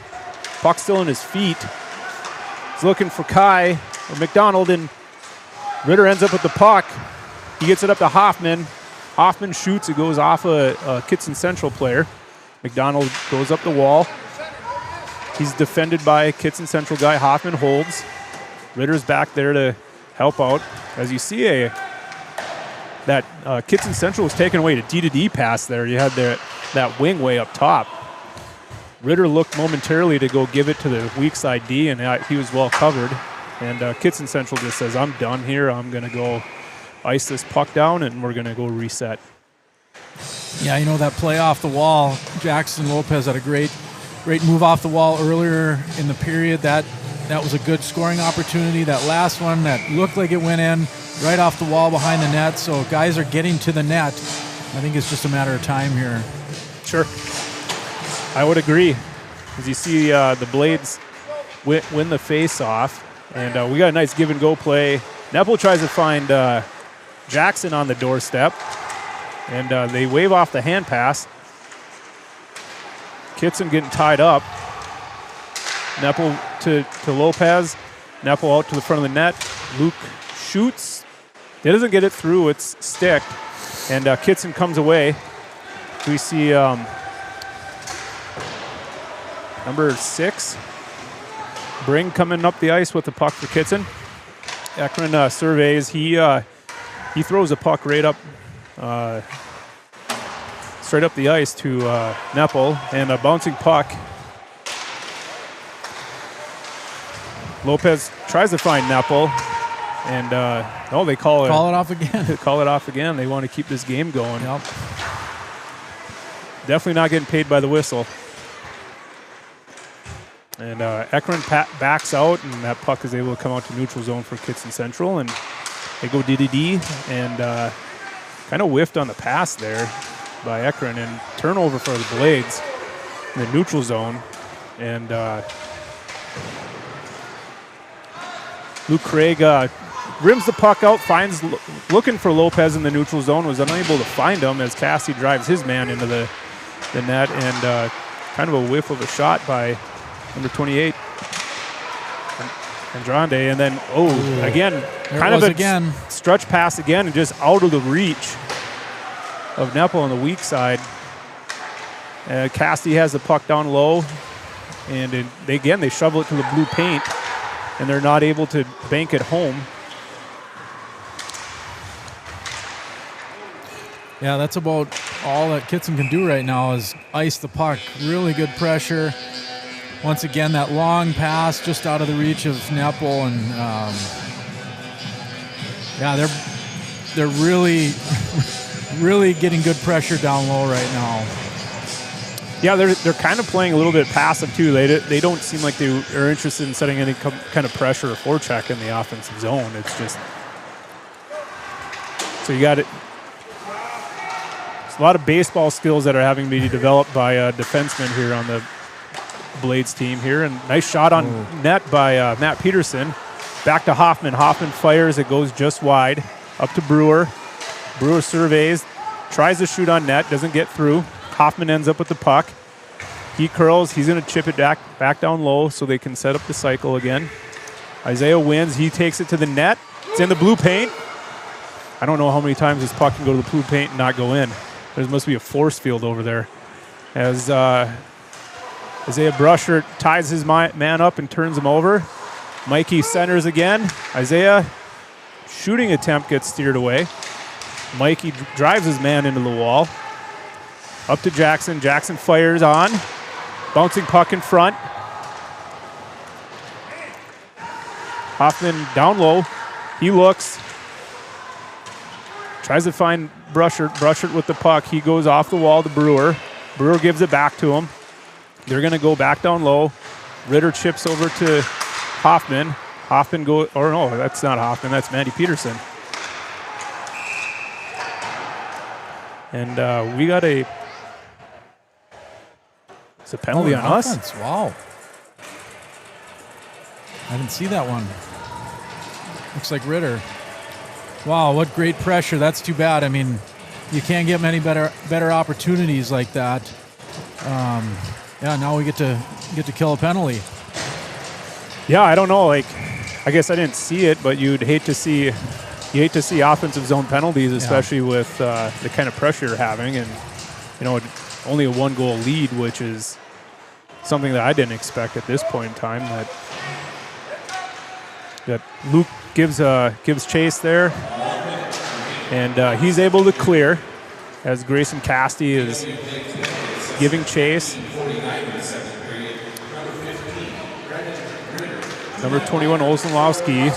Puck still in his feet. He's looking for Kai or McDonald, and Ritter ends up with the puck. He gets it up to Hoffman. Hoffman shoots. It goes off a KITTSON Central player. McDonald goes up the wall. He's defended by a KITTSON Central guy. Hoffman holds. Ritter's back there to help out. As you see, that KITTSON Central was taken away to D pass there. You had that wing way up top. Ritter looked momentarily to go give it to the weak side D, and he was well covered. And KITTSON Central just says, I'm done here. I'm going to go ice this puck down, and we're going to go reset. Yeah, that play off the wall, Jackson Lopez had a great move off the wall earlier in the period. That was a good scoring opportunity. That last one that looked like it went in right off the wall behind the net. So guys are getting to the net. I think it's just a matter of time here. Sure. I would agree. As you see the Blades win the face-off, and we got a nice give-and-go play. Nepal tries to find Jackson on the doorstep, and they wave off the hand pass. KITTSON getting tied up. Nepal to Lopez. Nepal out to the front of the net. Luke shoots. He doesn't get it through. It's sticked. And KITTSON comes away. We see number 6, Bring, coming up the ice with the puck for KITTSON. Ekron surveys. He throws a puck right up, straight up the ice to Nepal, and a bouncing puck. Lopez tries to find Nepal, and they call it off again. Call it off again. They want to keep this game going. Yep. Definitely not getting paid by the whistle. And Ekron backs out, and that puck is able to come out to neutral zone for KITTSON Central, and they go D, and kind of whiffed on the pass there by Ekron, and turnover for the Blades in the neutral zone. And Luke Craig rims the puck out, looking for Lopez in the neutral zone, was unable to find him as Cassie drives his man into the net, and kind of a whiff of a shot by number 28, Andrade, and then, again, kind of a stretch pass again, and just out of the reach of Nepal on the weak side. Cassie has the puck down low, and they shovel it to the blue paint, and they're not able to bank it home. Yeah, that's about all that KITTSON can do right now is ice the puck. Really good pressure. Once again, that long pass just out of the reach of Nepal, and they're really, really getting good pressure down low right now. Yeah, they're kind of playing a little bit passive too. They don't seem like they are interested in setting any kind of pressure or forecheck in the offensive zone. It's just so you got it. It's a lot of baseball skills that are having to be developed by defensemen here on the Blades team here, and nice shot on net by Matt Peterson. Back to Hoffman. Hoffman fires. It goes just wide. Up to Brewer. Brewer surveys. Tries to shoot on net. Doesn't get through. Hoffman ends up with the puck. He curls. He's going to chip it back down low so they can set up the cycle again. Isaiah wins. He takes it to the net. It's in the blue paint. I don't know how many times this puck can go to the blue paint and not go in. There must be a force field over there. As Isaiah Brusher ties his man up and turns him over. Mikey centers again. Isaiah, shooting attempt gets steered away. Mikey drives his man into the wall. Up to Jackson. Jackson fires on. Bouncing puck in front. Hoffman down low. He looks. Tries to find Brushert with the puck. He goes off the wall to Brewer. Brewer gives it back to him. They're going to go back down low. Ritter chips over to Hoffman. Hoffman goes, or no, that's not Hoffman. That's Mandy Peterson. And we got it's a penalty on us. Offense. Wow. I didn't see that one. Looks like Ritter. Wow, what great pressure. That's too bad. I mean, you can't get many better opportunities like that. Yeah, now we get to kill a penalty. Yeah, I don't know. Like, I guess I didn't see it, but you hate to see offensive zone penalties, especially with the kind of pressure you're having, and only a 1-goal lead, which is something that I didn't expect at this point in time. That Luke gives chase there, and he's able to clear as Grayson Casti is giving chase. Number 21, Olsenlowski,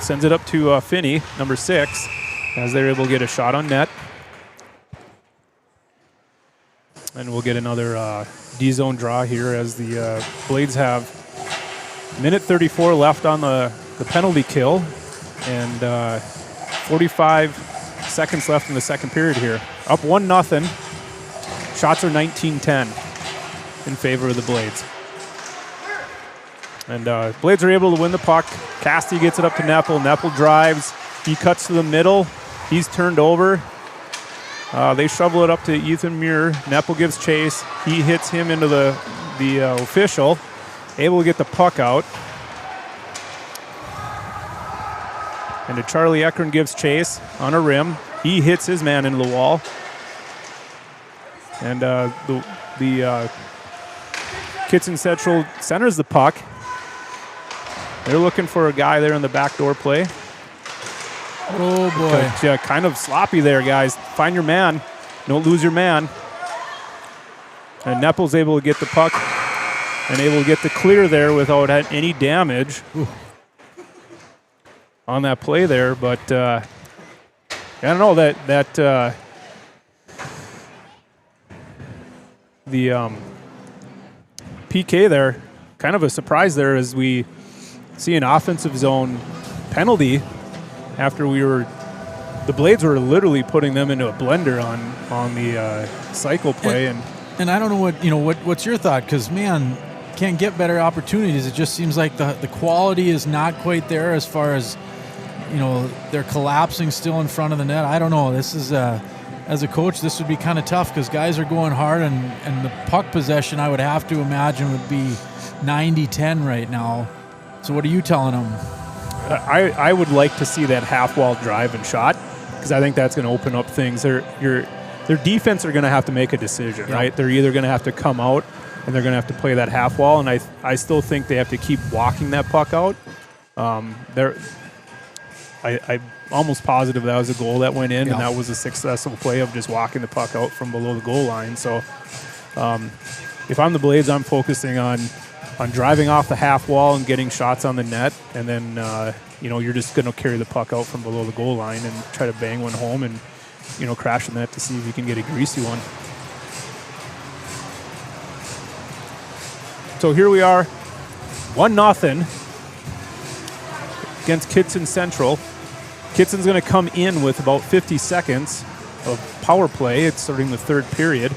sends it up to Finney, number 6, as they're able to get a shot on net. And we'll get another D-zone draw here as the Blades have minute 34 left on the penalty kill and 45 seconds left in the second period here. Up 1-0. Shots are 19-10 in favor of the Blades. And Blades are able to win the puck. Casti gets it up to Neppel. Neppel drives. He cuts to the middle. He's turned over. They shovel it up to Ethan Muir. Neppel gives chase. He hits him into the official. Able to get the puck out. And to Charlie Eckern gives chase on a rim. He hits his man into the wall. And the Kittson Central centers the puck. They're looking for a guy there in the backdoor play. Oh, boy. But, kind of sloppy there, guys. Find your man. Don't lose your man. And Neppel's able to get the puck and able to get the clear there without any damage on that play there. But I don't know that the PK there, kind of a surprise there as we see an offensive zone penalty after the Blades were literally putting them into a blender on the cycle play. And I don't know what's your thought, because, man, can't get better opportunities. It just seems like the quality is not quite there as far as, they're collapsing still in front of the net. I don't know. This is, as a coach, this would be kind of tough because guys are going hard, and the puck possession, I would have to imagine, would be 90-10 right now. So what are you telling them? I would like to see that half-wall drive and shot, because I think that's going to open up things. Their defense are going to have to make a decision, right? They're either going to have to come out and they're going to have to play that half-wall, and I still think they have to keep walking that puck out. I'm almost positive that was a goal that went in, and that was a successful play of just walking the puck out from below the goal line. So if I'm the Blades, I'm focusing on driving off the half wall and getting shots on the net, and then you're just going to carry the puck out from below the goal line and try to bang one home and crash the net to see if you can get a greasy one. So here we are, 1-0 against Kittson Central. Kittson's going to come in with about 50 seconds of power play. It's starting the third period.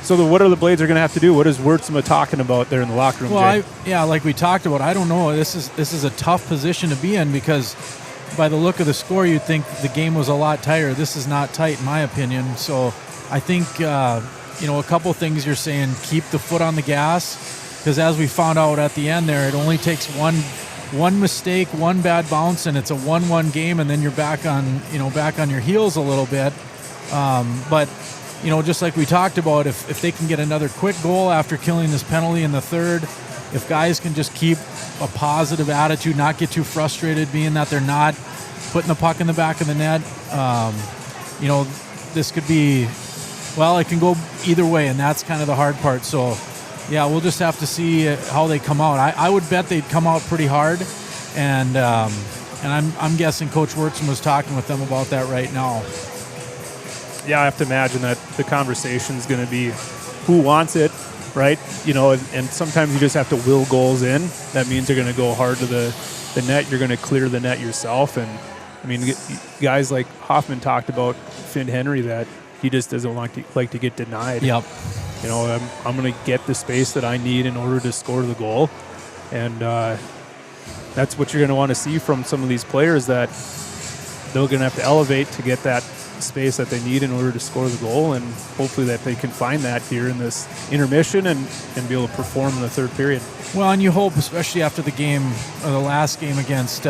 So what are the Blades are going to have to do? What is Wurtsma talking about there in the locker room, Jay? Like we talked about, I don't know. This is a tough position to be in, because by the look of the score, you'd think the game was a lot tighter. This is not tight, in my opinion. So I think, a couple things you're saying, keep the foot on the gas, because as we found out at the end there, it only takes one mistake, one bad bounce, and it's a 1-1 game, and then you're back on your heels a little bit. But just like we talked about, if they can get another quick goal after killing this penalty in the third, if guys can just keep a positive attitude, not get too frustrated being that they're not putting the puck in the back of the net, this could be, it can go either way, and that's kind of the hard part. So, yeah, we'll just have to see how they come out. I would bet they'd come out pretty hard and And I'm guessing Coach Wurtzen was talking with them about that right now. Yeah, I have to imagine that the conversation is going to be who wants it, right? You know, and sometimes you just have to will goals in. That means you're going to go hard to the net. You're going to clear the net yourself. And, I mean, guys like Hoffman talked about Finn Henry, that he just doesn't like to get denied. Yep. You know, I'm going to get the space that I need in order to score the goal. And that's what you're going to want to see from some of these players, that they're going to have to elevate to get that space that they need in order to score the goal, and hopefully that they can find that here in this intermission and be able to perform in the third period. Well, and you hope, especially after the game, or the last game against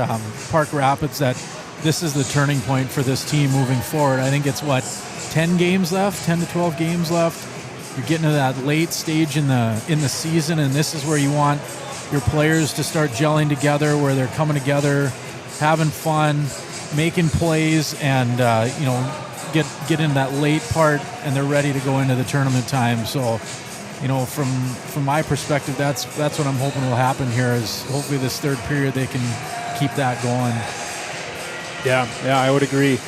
Park Rapids, that this is the turning point for this team moving forward. I think it's 10 games left, 10 to 12 games left. You're getting to that late stage in the season, and this is where you want your players to start gelling together, where they're coming together, having fun, making plays, and get into that late part, and they're ready to go into the tournament time. So, you know, from my perspective, that's what I'm hoping will happen here. Is hopefully this third period they can keep that going. Yeah, I would agree.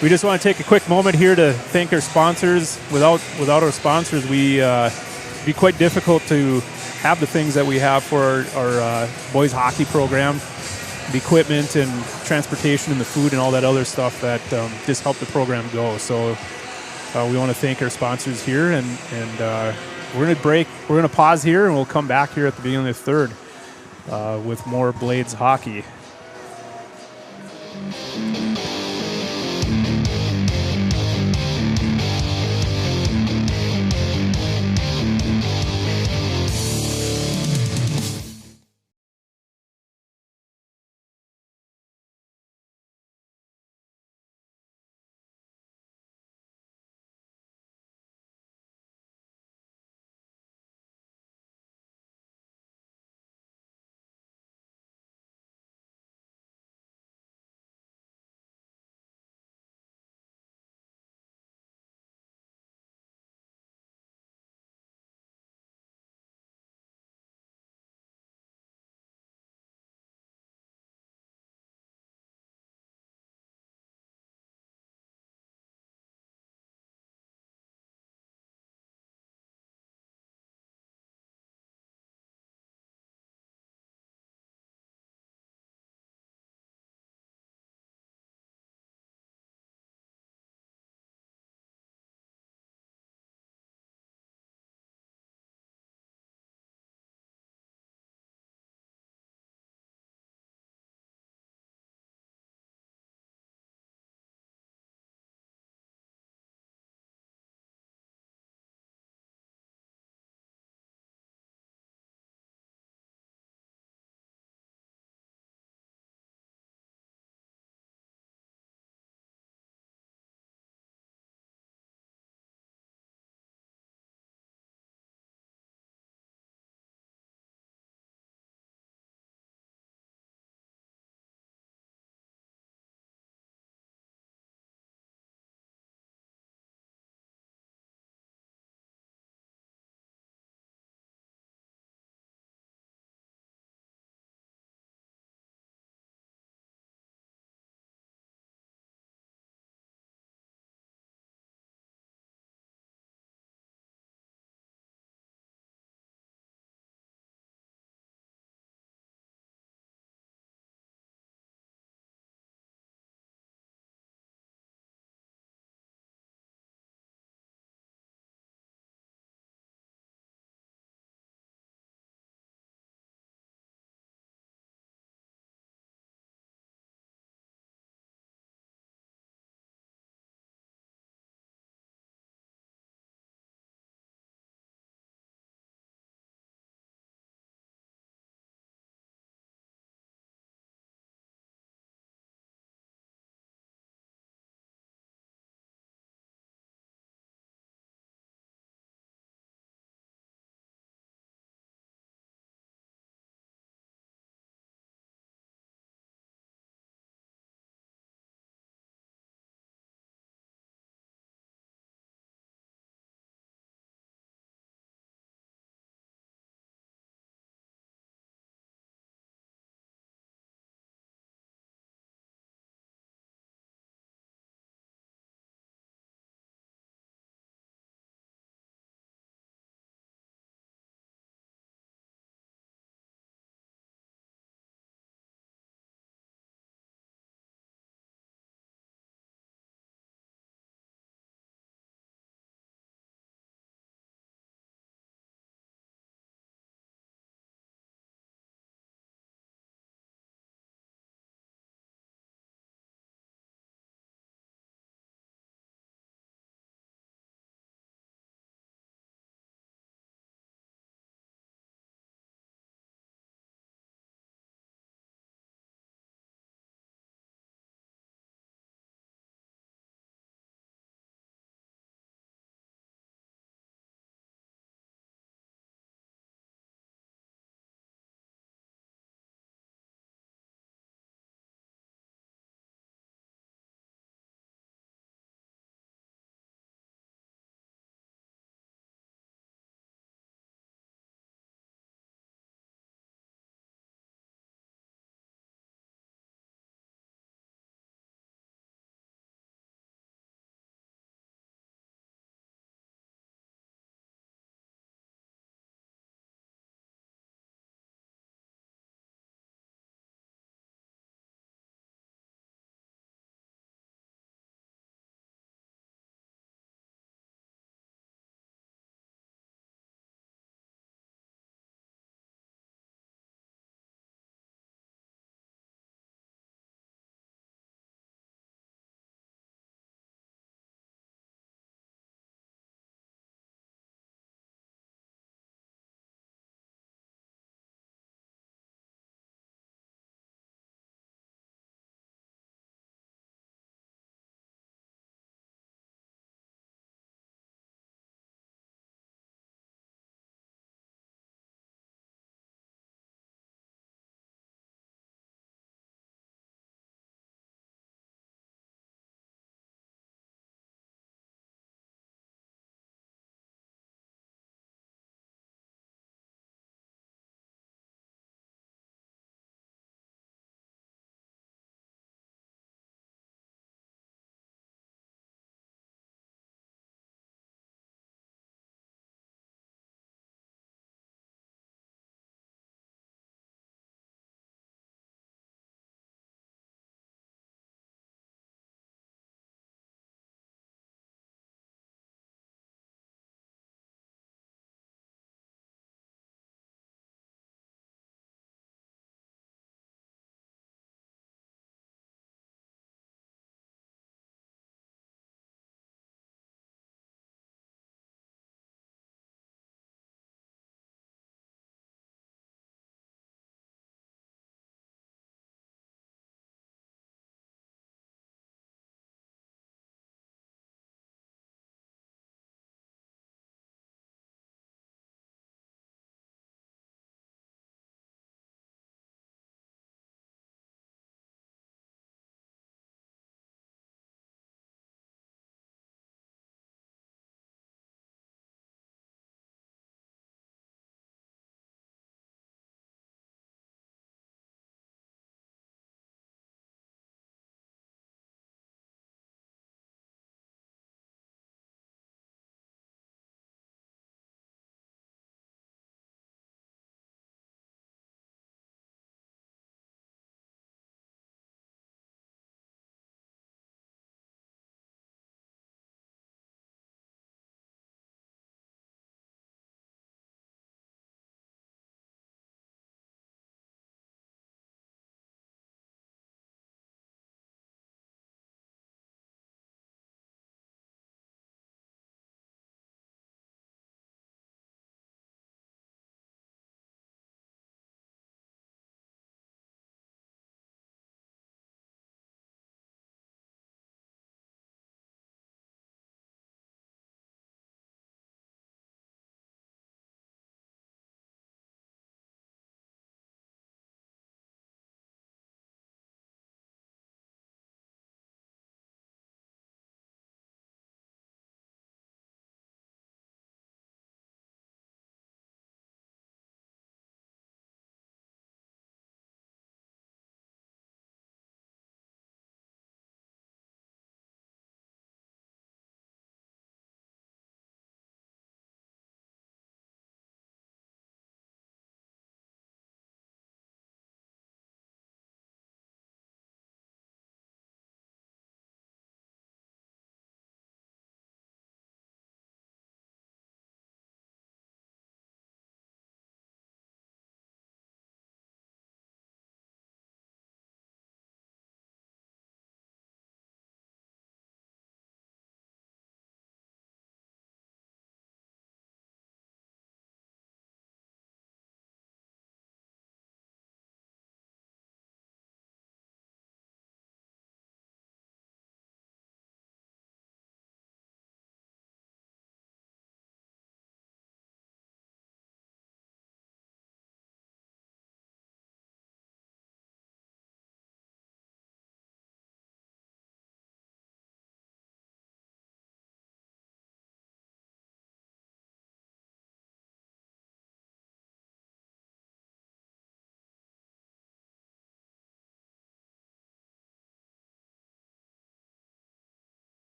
We just want to take a quick moment here to thank our sponsors. Without our sponsors, it'd be quite difficult to have the things that we have for our boys hockey program, the equipment and transportation and the food and all that other stuff that just help the program go. So we want to thank our sponsors here, and we're going to break. We're going to pause here, and we'll come back here at the beginning of the third with more Blades hockey.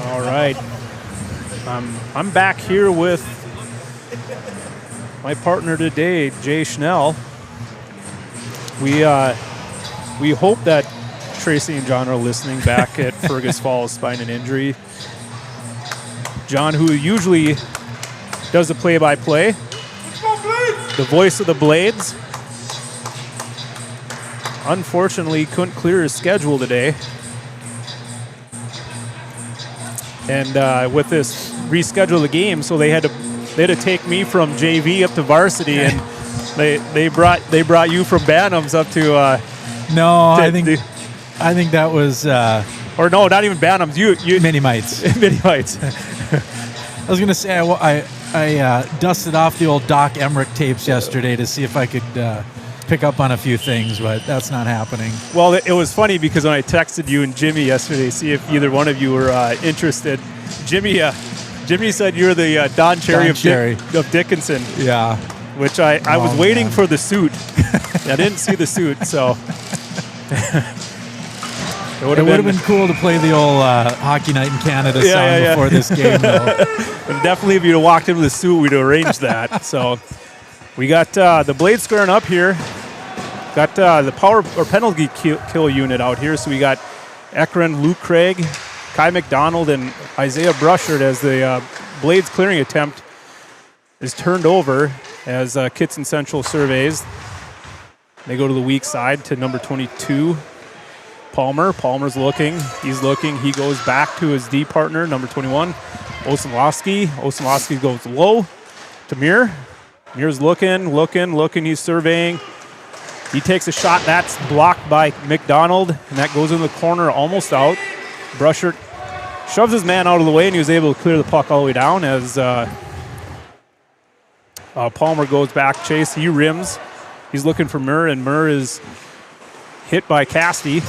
All right. I'm back here with my partner today, Jay Schnell. We hope that Tracy and John are listening back at Fergus Falls Spine and Injury. John, who usually does the play-by-play, the voice of the Blades, unfortunately couldn't clear his schedule today. And with this reschedule the game, so they had to take me from JV up to varsity, and they brought you from Bantams up to. No, I think that was or no, not even Bantams. You mini mites. mini mites. I was gonna say I dusted off the old Doc Emmerich tapes yesterday to see if I could pick up on a few things, but that's not happening. Well, it was funny because when I texted you and Jimmy yesterday, see if either one of you were interested. Jimmy said you're the Don Cherry of Dickinson. Yeah. Which I was waiting for the suit. I didn't see the suit, so. It would have been cool to play the old Hockey Night in Canada song before this game, though. And definitely if you'd have walked into the suit, we'd have arranged that. So we got the Blades squaring up here. Got the power or penalty kill unit out here. So we got Ekren, Luke Craig, Kai McDonald, and Isaiah Brushard as the Blades clearing attempt is turned over as KITTSON Central surveys. They go to the weak side to number 22, Palmer. Palmer's looking. He's looking. He goes back to his D partner, number 21, Osenlowski. Osenlowski goes low to Muir. Muir's looking. He's surveying. He takes a shot. That's blocked by McDonald, and that goes in the corner, almost out. Brushard shoves his man out of the way, and he was able to clear the puck all the way down as Palmer goes back. Chase, he rims. He's looking for Murr, and Murr is hit by Casti.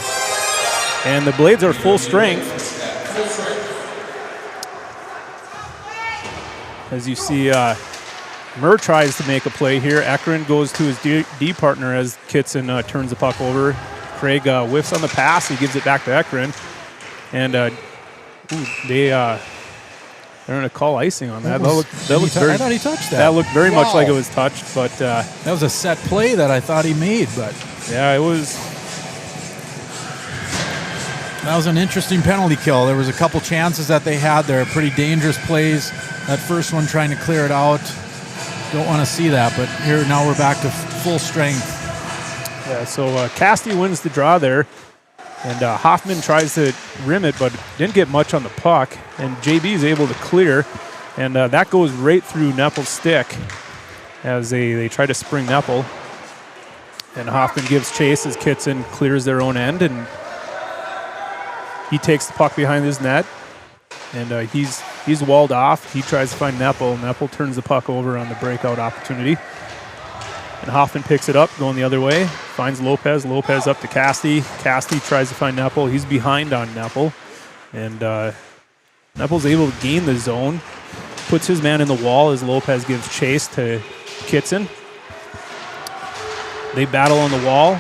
And the Blades are full strength. As you see, Murr tries to make a play here. Ekren goes to his D partner as KITTSON turns the puck over. Craig whiffs on the pass. He gives it back to Ekren. And they're going to call icing on that. I thought he touched that. That looked very much like it was touched, but that was a set play that I thought he made. But yeah, it was. That was an interesting penalty kill. There was a couple chances that they had there, pretty dangerous plays. That first one trying to clear it out. Don't want to see that, but here now we're back to full strength. Yeah, so Casti wins the draw there, and Hoffman tries to rim it, but didn't get much on the puck, and JB is able to clear, and that goes right through Neppel's stick as they try to spring Neppel, and Hoffman gives chase as KITTSON clears their own end, and he takes the puck behind his net, and he's walled off. He tries to find Neppel. Neppel turns the puck over on the breakout opportunity. And Hoffman picks it up, going the other way. Finds Lopez. Lopez up to Casti. Casti tries to find Neppel. He's behind on Neppel. And Neppel's able to gain the zone. Puts his man in the wall as Lopez gives chase to KITTSON. They battle on the wall.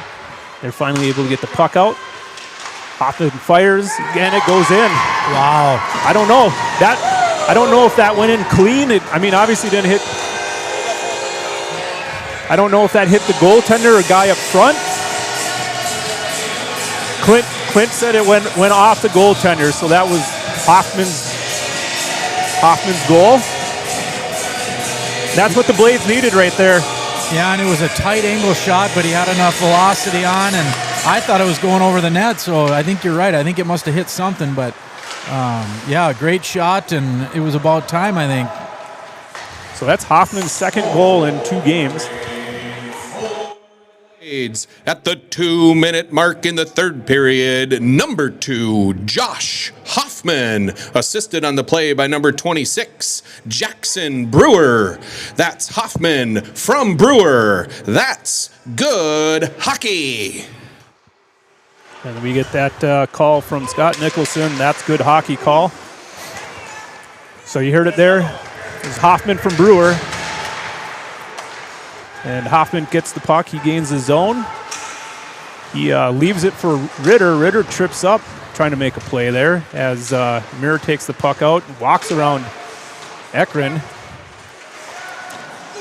They're finally able to get the puck out. Hoffman fires, and it goes in. Wow. I don't know if that went in clean. Obviously didn't hit. I don't know if that hit the goaltender or guy up front. Clint said it went off the goaltender, so that was Hoffman's goal. That's what the Blades needed right there. Yeah, and it was a tight angle shot, but he had enough velocity on, and I thought it was going over the net, so I think you're right. I think it must have hit something, but yeah, great shot, and it was about time, I think. So that's Hoffman's second goal in 2 games. At the 2-minute mark in the third period, number 2, Josh Hoffman, assisted on the play by number 26, Jackson Brewer. That's Hoffman from Brewer. That's good hockey. And we get that call from Scott Nicholson. That's good hockey call. So you heard it there. It's Hoffman from Brewer. And Hoffman gets the puck. He gains the zone. He leaves it for Ritter. Ritter trips up trying to make a play there as Mirror takes the puck out, walks around Ekron.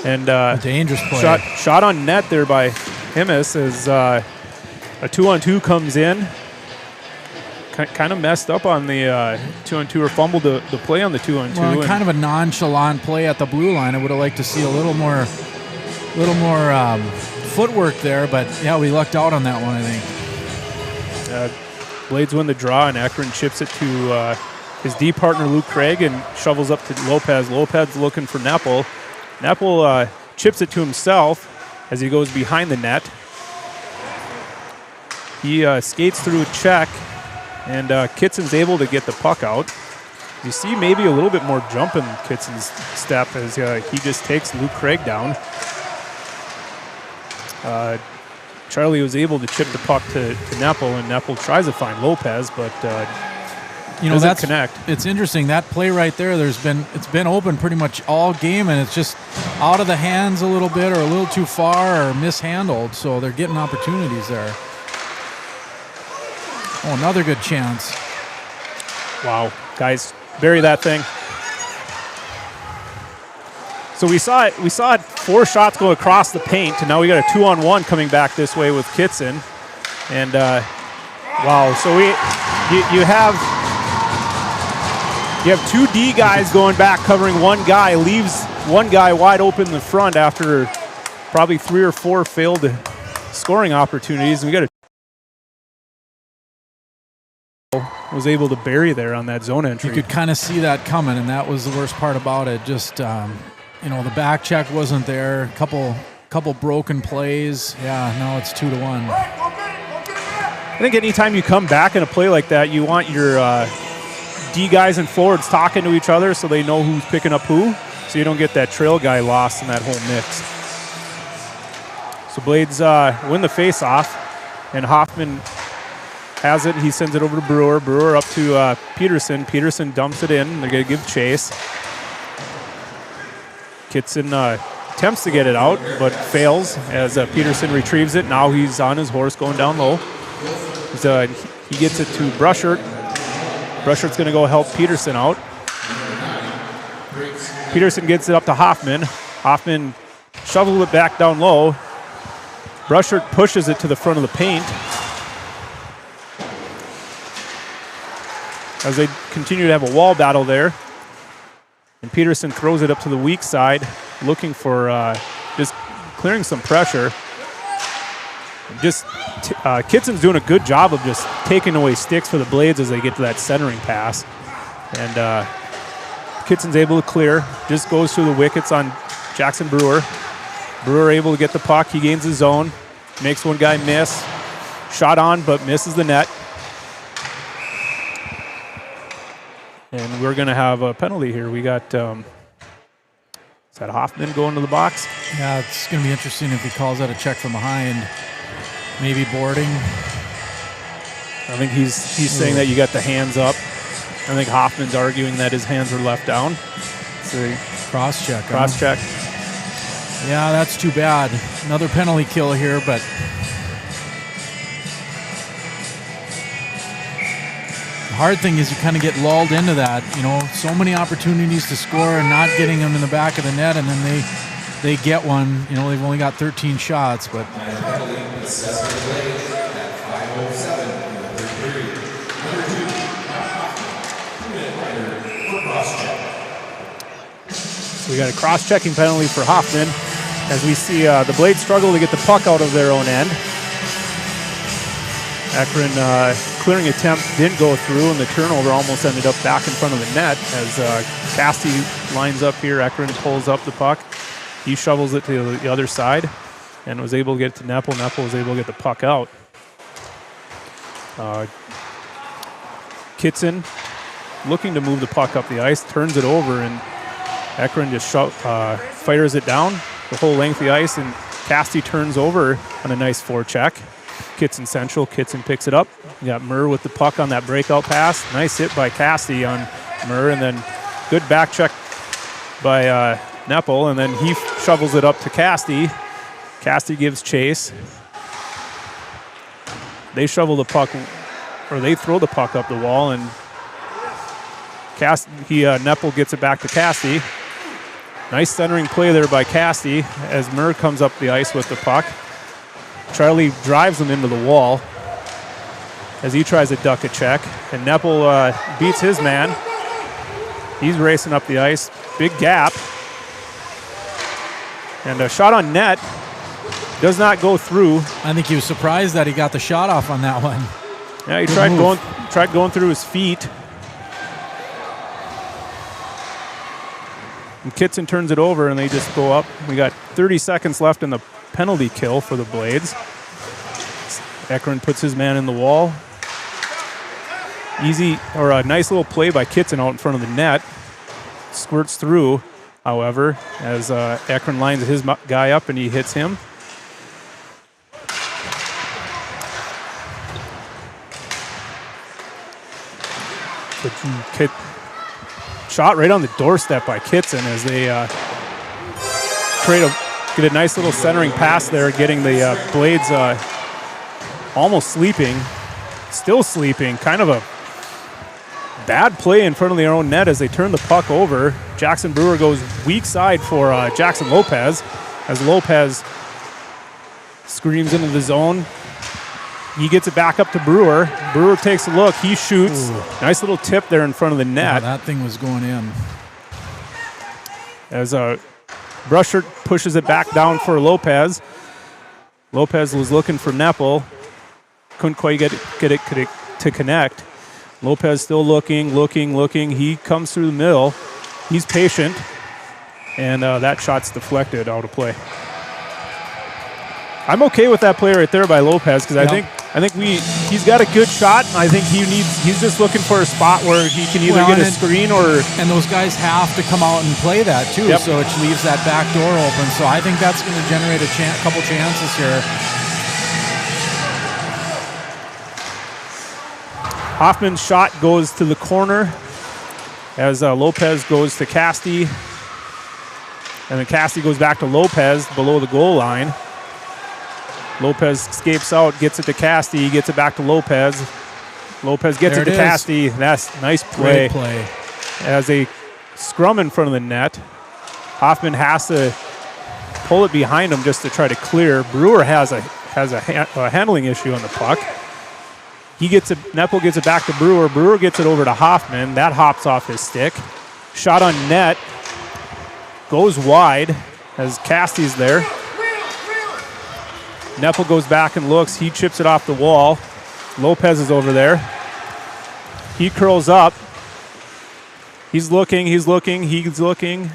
And A dangerous play. Shot on net there by Himmis as a 2-on-2 comes in. Kind of messed up on the 2-on-2 or fumbled the play on the 2-on-2. Well, kind of a nonchalant play at the blue line. I would have liked to see a little more footwork there, but yeah, we lucked out on that one, I think. Blades win the draw, and Ekron chips it to his D partner Luke Craig and shovels up to Lopez. Lopez looking for Neppel. Neppel chips it to himself as he goes behind the net. He skates through a check, and Kittson's able to get the puck out. You see maybe a little bit more jump in Kittson's step as he just takes Luke Craig down. Charlie was able to chip the puck to Neppel, and Neppel tries to find Lopez, but doesn't connect. It's interesting, that play right there. It's been open pretty much all game, and it's just out of the hands a little bit, or a little too far, or mishandled. So they're getting opportunities there. Oh, another good chance. Wow, guys, bury that thing. So we saw it 4 shots go across the paint, and now we got a 2-on-1 coming back this way with Kittson. And wow, so you have 2 D guys going back covering one guy, leaves one guy wide open in the front after probably 3 or 4 failed scoring opportunities. And we got was able to bury there on that zone entry. You could kind of see that coming, and that was the worst part about it. Just the back check wasn't there. Couple broken plays. Yeah, now it's 2-1. I think anytime you come back in a play like that, you want your D guys and forwards talking to each other so they know who's picking up who, so you don't get that trail guy lost in that whole mix. So Blades win the face-off, and Hoffman has it. He sends it over to Brewer. Brewer up to Peterson. Peterson dumps it in. They're going to give chase. Kittson attempts to get it out, but fails as Peterson retrieves it. Now he's on his horse going down low. He gets it to Brushert. Brushert's going to go help Peterson out. Peterson gets it up to Hoffman. Hoffman shovels it back down low. Brushert pushes it to the front of the paint. As they continue to have a wall battle there. And Peterson throws it up to the weak side, looking for just clearing some pressure. Kittson's doing a good job of just taking away sticks for the Blades as they get to that centering pass. And Kittson's able to clear, just goes through the wickets on Jackson Brewer. Brewer able to get the puck, he gains the zone, makes one guy miss. Shot on, but misses the net. And we're going to have a penalty here. We got, is that Hoffman going to the box? Yeah, it's going to be interesting if he calls out a check from behind. Maybe boarding. I think he's saying that you got the hands up. I think Hoffman's arguing that his hands are left down. So cross-check. Cross-check. Yeah, that's too bad. Another penalty kill here, but the hard thing is you kind of get lulled into that. So many opportunities to score and not getting them in the back of the net, and then they get one. They've only got 13 shots, but so we got a cross-checking penalty for Hoffman as we see the Blades struggle to get the puck out of their own end. Ekron clearing attempt didn't go through, and the turnover almost ended up back in front of the net as Casty lines up here. Ekron pulls up the puck. He shovels it to the other side and was able to get it to Neppel. Neppel was able to get the puck out. Kittson looking to move the puck up the ice, turns it over, and Ekron just fires it down the whole length of the ice, and Casty turns over on a nice forecheck. Kittson central. Kittson picks it up. You got Murr with the puck on that breakout pass. Nice hit by Casty on Murr, and then good back check by Neppel, and then he shovels it up to Casty, Cassidy gives chase. They shovel the puck, or they throw the puck up the wall, and Neppel gets it back to Cassidy. Nice centering play there by Cassidy as Murr comes up the ice with the puck. Charlie drives him into the wall as he tries to duck a check, and Neppel beats his man. He's racing up the ice. Big gap. And a shot on net does not go through. I think he was surprised that he got the shot off on that one. Yeah, he Good tried going through his feet. And KITTSON turns it over, and they just go up. We got 30 seconds left in the penalty kill for the Blades. Ekron puts his man in the wall. A nice little play by KITTSON out in front of the net. Squirts through, however, as Ekron lines his guy up and he hits him. Shot right on the doorstep by KITTSON as they get a nice little centering pass there, getting the Blades almost sleeping, still sleeping. Kind of a bad play in front of their own net as they turn the puck over. Jackson Brewer goes weak side for Jackson Lopez as Lopez screams into the zone. He gets it back up to Brewer. Brewer takes a look. He shoots. Ooh. Nice little tip there in front of the net. Yeah, that thing was going in. As Brushert pushes it back down for Lopez. Lopez was looking for Neppel. Couldn't quite get it to connect. Lopez still looking. He comes through the middle. He's patient. And that shot's deflected out of play. I'm okay with that play right there by Lopez because I think he's got a good shot. And I think he's just looking for a spot where he can either get a screen or. And those guys have to come out and play that too, yep. So it leaves that back door open. So I think that's going to generate a couple chances here. Hoffman's shot goes to the corner as Lopez goes to Cassidy. And then Cassidy goes back to Lopez below the goal line. Lopez escapes out, gets it to Cassidy, gets it back to Lopez. Lopez gets it to Cassidy. That's nice play. Great play. As a scrum in front of the net. Hoffman has to pull it behind him just to try to clear. Brewer has a handling issue on the puck. Neppel gets it back to Brewer. Brewer gets it over to Hoffman. That hops off his stick. Shot on net. Goes wide as Cassidy's there. Neppel goes back and looks. He chips it off the wall. Lopez is over there. He curls up. He's looking, and he's looking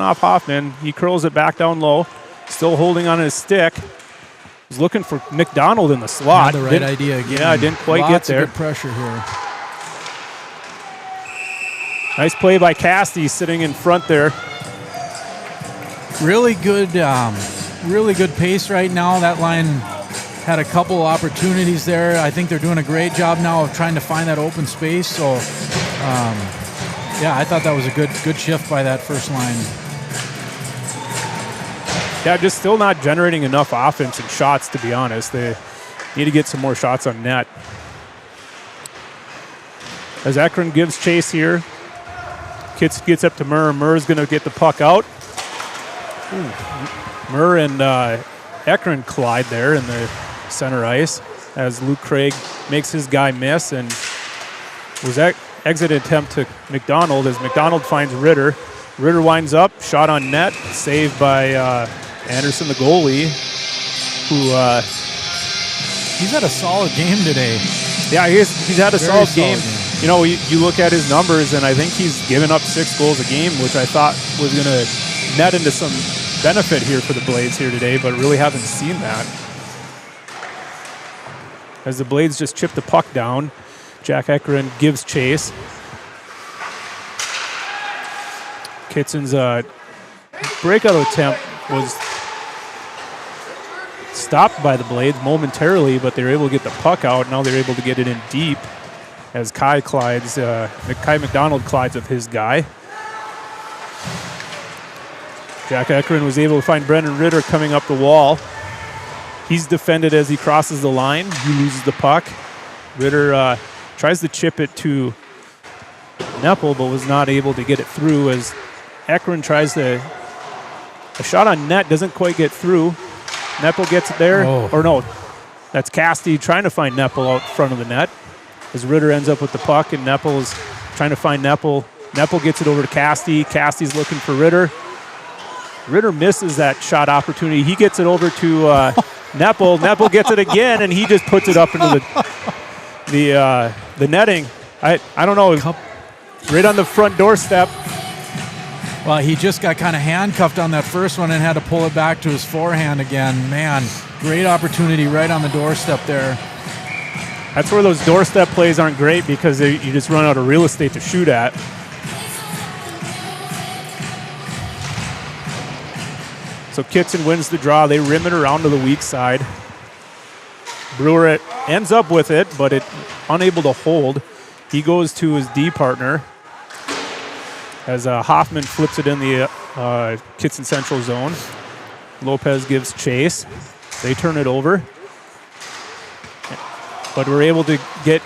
off Hoffman. He curls it back down low, still holding on his stick. He's looking for McDonald in the slot. Not the right idea again. Yeah, didn't quite get there. Lots of good pressure here. Nice play by Cassidy sitting in front there. Really good pace right now. That line had a couple opportunities there. I think they're doing a great job now of trying to find that open space. So, I thought that was a good shift by that first line. Yeah, just still not generating enough offense and shots, to be honest. They need to get some more shots on net. As Ekron gives chase here, Kitts gets up to Murr. Murr's going to get the puck out. Murr and Ekron collide there in the center ice as Luke Craig makes his guy miss and was exit attempt to McDonald as McDonald finds Ritter. Ritter winds up, shot on net, saved by Anderson, the goalie, who he's had a solid game today. Yeah, he's had a solid game. You know, you look at his numbers, and I think he's given up 6 goals a game, which I thought was going to net into some benefit here for the Blades here today, but really haven't seen that. As the Blades just chip the puck down, Jack Ekron gives chase. KITTSON's breakout attempt was stopped by the Blades momentarily, but they were able to get the puck out. Now they're able to get it in deep as Kai McDonald collides with his guy. Jack Ekron was able to find Brendan Ritter coming up the wall. He's defended as he crosses the line. He loses the puck. Ritter tries to chip it to Neppel, but was not able to get it through as Ekron tries to... A shot on net doesn't quite get through. Neppel gets it there. Oh. Or no, that's Casti trying to find Neppel out front of the net as Ritter ends up with the puck, and Neppel is trying to find Neppel. Neppel gets it over to Casti. Casti's looking for Ritter. Ritter misses that shot opportunity. He gets it over to Neppel. Neppel gets it again, and he just puts it up into the netting. I don't know, right on the front doorstep. Well, he just got kind of handcuffed on that first one and had to pull it back to his forehand again. Man, great opportunity right on the doorstep there. That's where those doorstep plays aren't great because you just run out of real estate to shoot at. So Kittson wins the draw. They rim it around to the weak side. Brewer ends up with it, but it unable to hold. He goes to his D partner as Hoffman flips it in the Kittson Central zone. Lopez gives chase. They turn it over. But we're able to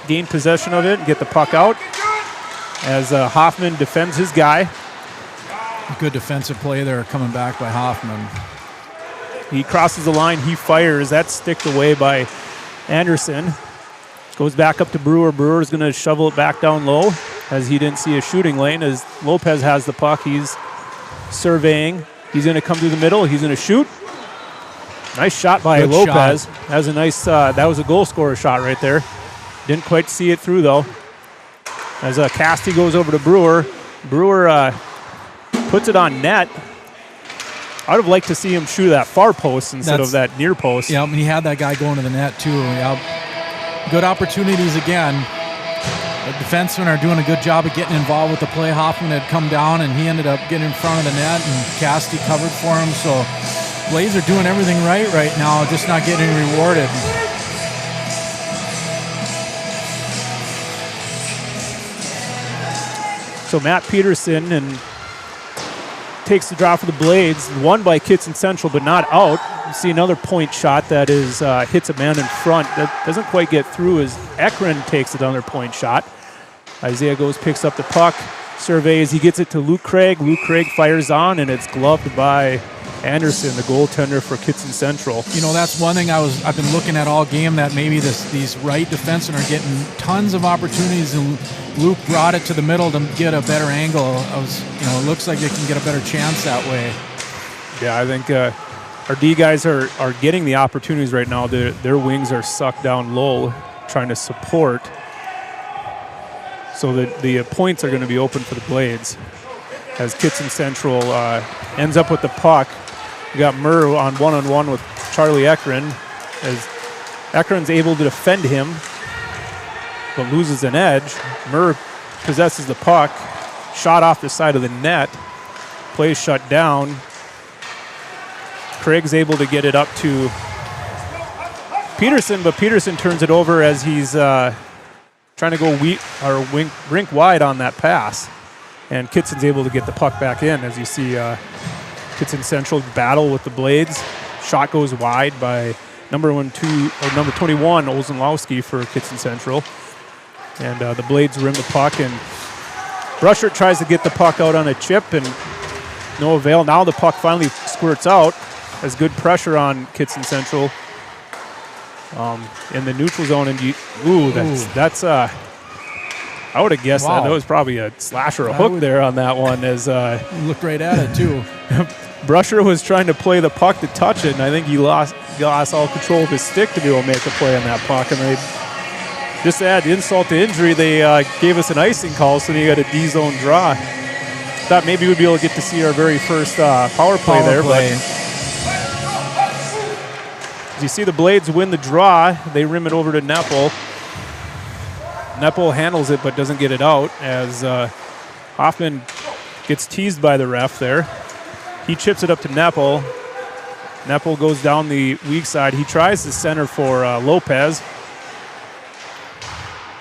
gain possession of it and get the puck out as Hoffman defends his guy. Good defensive play there coming back by Hoffman. He crosses the line. He fires. That's sticked away by Anderson. Goes back up to Brewer. Brewer's going to shovel it back down low as he didn't see a shooting lane as Lopez has the puck. He's surveying. He's going to come through the middle. He's going to shoot. Nice shot by Good Lopez. shot. That was a nice, that was a goal scorer shot right there. Didn't quite see it through though. As Casti goes over to Brewer. Brewer puts it on net. I would have liked to see him shoot that far post instead of that near post. Yeah, and he had that guy going to the net too. Yeah. Good opportunities again. The defensemen are doing a good job of getting involved with the play. Hoffman had come down and he ended up getting in front of the net and Casti covered for him. So Blaze are doing everything right now, just not getting rewarded. So Matt Peterson takes the draw for the Blades, won by Kittson Central, but not out. You see another point shot that is hits a man in front. That doesn't quite get through as Ekron takes another point shot. Isaiah goes, picks up the puck, surveys. He gets it to Luke Craig. Luke Craig fires on, and it's gloved by Anderson, the goaltender for Kittson Central. You know, that's one thing I've been looking at all game, that maybe these right defensemen are getting tons of opportunities, and Luke brought it to the middle to get a better angle. It looks like they can get a better chance that way. Yeah, I think our D guys are getting the opportunities right now. Their wings are sucked down low, trying to support. So the points are going to be open for the Blades. As Kittson Central ends up with the puck, we got Murr on one-on-one with Charlie Ekron, as Ekron's able to defend him, but loses an edge. Murr possesses the puck, shot off the side of the net, play shut down. Craig's able to get it up to Peterson, but Peterson turns it over as he's trying to go rink wide on that pass. And Kittson's able to get the puck back in, as you see Kittson Central battle with the Blades. Shot goes wide by number 21, Olzenlowski for Kittson Central. And the Blades rim the puck, and Brushert tries to get the puck out on a chip, and no avail. Now the puck finally squirts out. Has good pressure on Kittson Central in the neutral zone. And that's I would have guessed that was probably a slash or a hook there on that one. As looked right at it too. Brusher was trying to play the puck to touch it, and I think he lost all control of his stick to be able to make a play on that puck. And they just to add insult to injury, they gave us an icing call, so then you got a D-zone draw. Thought maybe we'd be able to get to see our very first power play there. But as you see the Blades win the draw, they rim it over to Neppel. Neppel handles it but doesn't get it out as Hoffman gets teased by the ref there. He chips it up to Neppel. Neppel goes down the weak side. He tries to center for Lopez.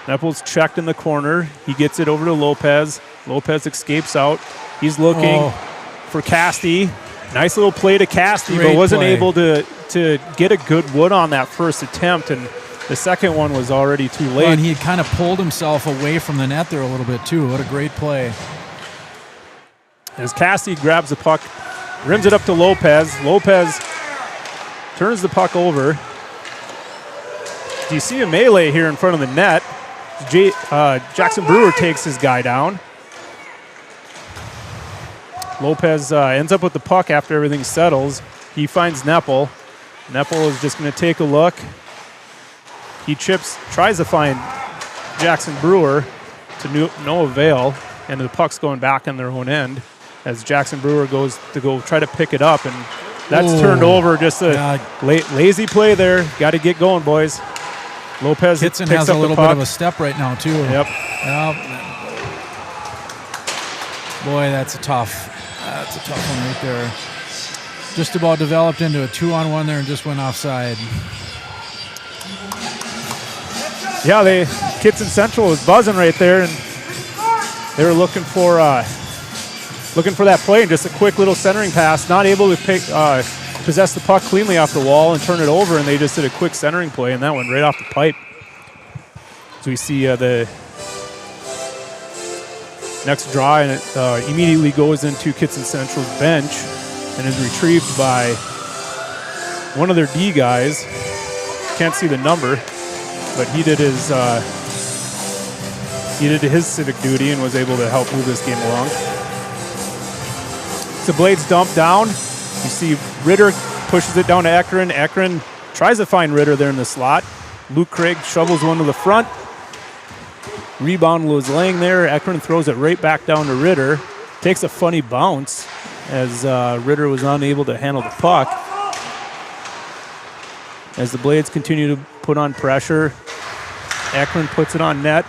Neppel's checked in the corner. He gets it over to Lopez. Lopez escapes out. He's looking for Casti. Nice little play to Casti, but Great wasn't play. able to get a good wood on that first attempt, and the second one was already too late. Well, and he had kind of pulled himself away from the net there a little bit too. What a great play. As Casti grabs the puck, rims it up to Lopez. Lopez turns the puck over. Do you see a melee here in front of the net? Jackson Brewer takes his guy down. Lopez ends up with the puck after everything settles. He finds Neppel. Neppel is just going to take a look. He tries to find Jackson Brewer to no avail, and the puck's going back on their own end as Jackson Brewer goes to go try to pick it up, and that's turned over. Just a lazy play there. Got to get going, boys. Lopez KITTSON picks has up a little the bit puck. of a step right now too. Yep. Boy, that's a tough one right there. Just about developed into a 2-on-1 there and just went offside. Yeah, KITTSON Central was buzzing right there, and they were looking for that play, and just a quick little centering pass. Not able to possess the puck cleanly off the wall and turn it over, and they just did a quick centering play, and that went right off the pipe. So we see the next draw, and it immediately goes into KITTSON Central's bench and is retrieved by one of their D guys. Can't see the number, but he did his civic duty and was able to help move this game along. So Blades dump down. You see Ritter pushes it down to Ekrin. Ekrin tries to find Ritter there in the slot. Luke Craig shovels one to the front. Rebound was laying there. Ekrin throws it right back down to Ritter. Takes a funny bounce as Ritter was unable to handle the puck. As the Blades continue to put on pressure, Ekrin puts it on net.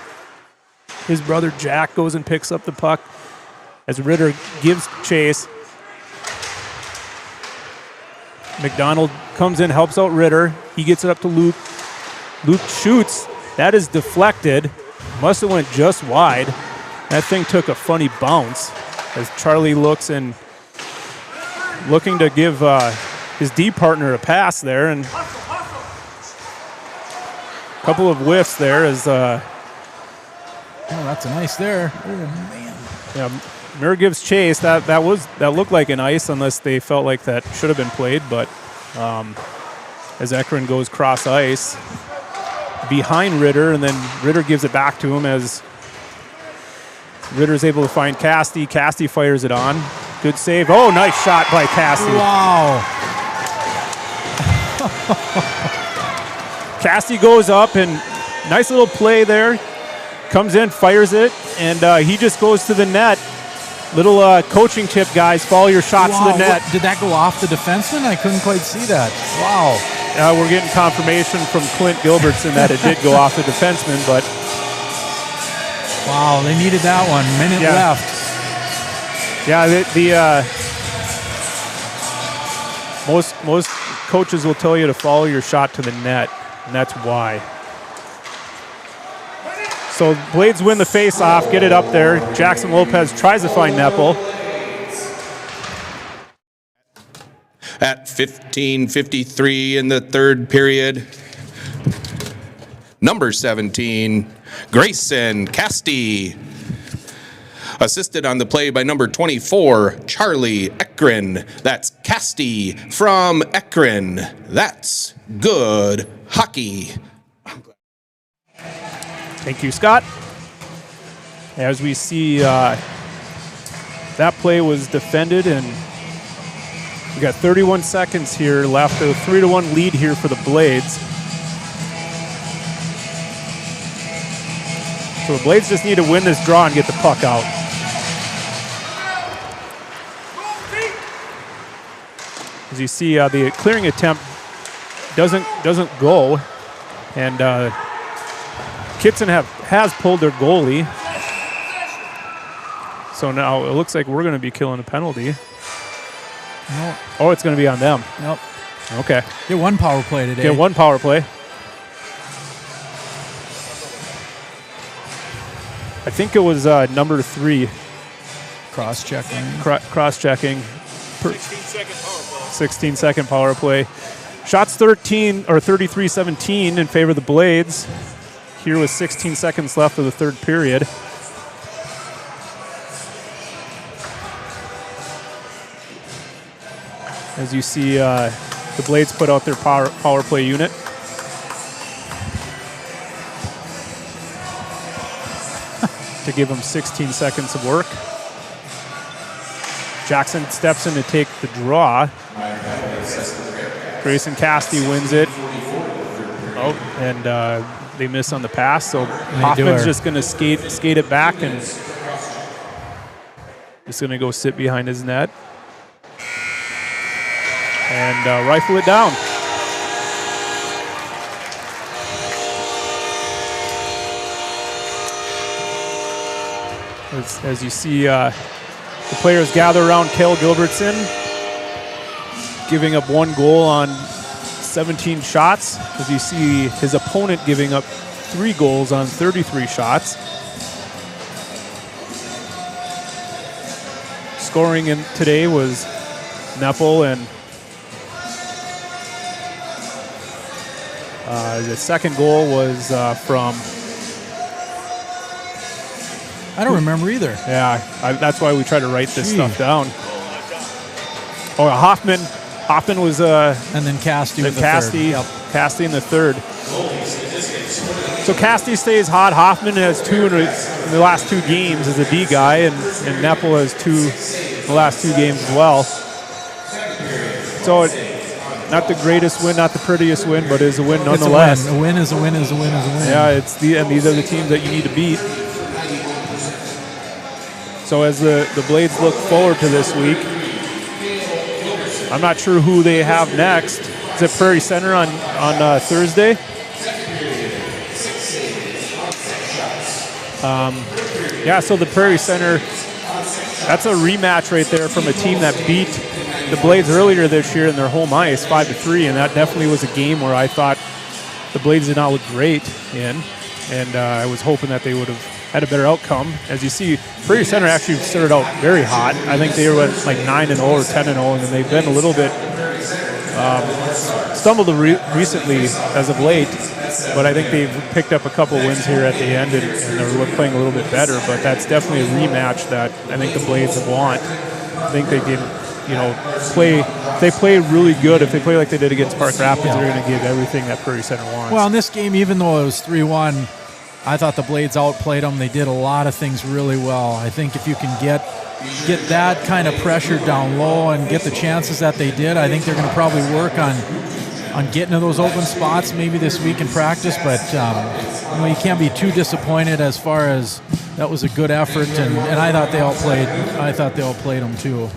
His brother Jack goes and picks up the puck as Ritter gives chase. McDonald comes in, helps out Ritter. He gets it up to Luke. Luke shoots. That is deflected. Must have went just wide. That thing took a funny bounce as Charlie looks and looking to give his D partner a pass there, and a couple of whiffs there as Oh, that's a nice there. Oh man. yeah, Mir gives chase. That looked like an ice unless they felt like that should have been played, but as Ekrin goes cross ice behind Ritter, and then Ritter gives it back to him as Ritter's able to find Casti. Casti fires it on. Good save. Oh, nice shot by Casti. Wow. Casti goes up, and nice little play there. Comes in, fires it, and he just goes to the net. Little coaching tip, guys. Follow your shots to the net. Did that go off the defenseman? I couldn't quite see that. Wow. We're getting confirmation from Clint Gilbertson that it did go off the defenseman, but Wow, they needed that one. Minute left. yeah, most coaches will tell you to follow your shot to the net, and that's why. So Blades win the face-off, get it up there. Jackson Lopez tries to find Neppel. At 15:53 in the third period, number 17, Grayson Casti. Assisted on the play by number 24, Charlie Ekrin. That's Casti from Ekrin. That's good hockey. Thank you, Scott. As we see, that play was defended, and we got 31 seconds here left. A 3-1 lead here for the Blades. So the Blades just need to win this draw and get the puck out. As you see, the clearing attempt doesn't go, and KITTSON has pulled their goalie. So now it looks like we're going to be killing a penalty. Nope. Oh, it's going to be on them. Nope. Okay. Get one power play today. Get one power play. I think it was number 3. Cross-checking. Cross-checking. 16-second power play. Shots 33-17 in favor of the Blades. Here with 16 seconds left of the third period. As you see, the Blades put out their power play unit. To give them 16 seconds of work. Jackson steps in to take the draw. Grayson Casti wins it. Oh, and they miss on the pass, so Hoffman's just going to skate it back and just going to go sit behind his net and rifle it down. As you see, the players gather around Cale Gilbertson, giving up 1 goal on 17 shots. As you see, his opponent giving up 3 goals on 33 shots. Scoring in today was Neppel, and the second goal was from... I don't remember either. Yeah, that's why we try to write this stuff down. Oh, Hoffman was... and then Casti with the third. Yep. Casti in the third. So Casti stays hot. Hoffman has 2 in the last 2 games as a D guy, and Neppel has 2 in the last 2 games as well. So not the greatest win, not the prettiest win, but is a win nonetheless. It's a win. A win is a win is a win is a win. Yeah, and these are the teams that you need to beat. So as the Blades look forward to this week, I'm not sure who they have next. Is it Prairie Center on Thursday? Yeah, so the Prairie Center, that's a rematch right there from a team that beat the Blades earlier this year in their home ice, 5-3, and that definitely was a game where I thought the Blades did not look great in, and I was hoping that they would have had a better outcome. As you see, Prairie Center actually started out very hot. I think they were like 9-0 or 10-0, and then they've been a little bit stumbled recently as of late. But I think they've picked up a couple wins here at the end, and they're playing a little bit better. But that's definitely a rematch that I think the Blades want. I think they can, play. If they play really good, if they play like they did against Park Rapids, they're going to give everything that Prairie Center wants. Well, in this game, even though it was 3-1, I thought the Blades outplayed them. They did a lot of things really well. I think if you can get that kind of pressure down low and get the chances that they did, I think they're going to probably work on getting to those open spots maybe this week in practice. But you can't be too disappointed as far as that was a good effort, and I thought they outplayed. I thought they outplayed them too.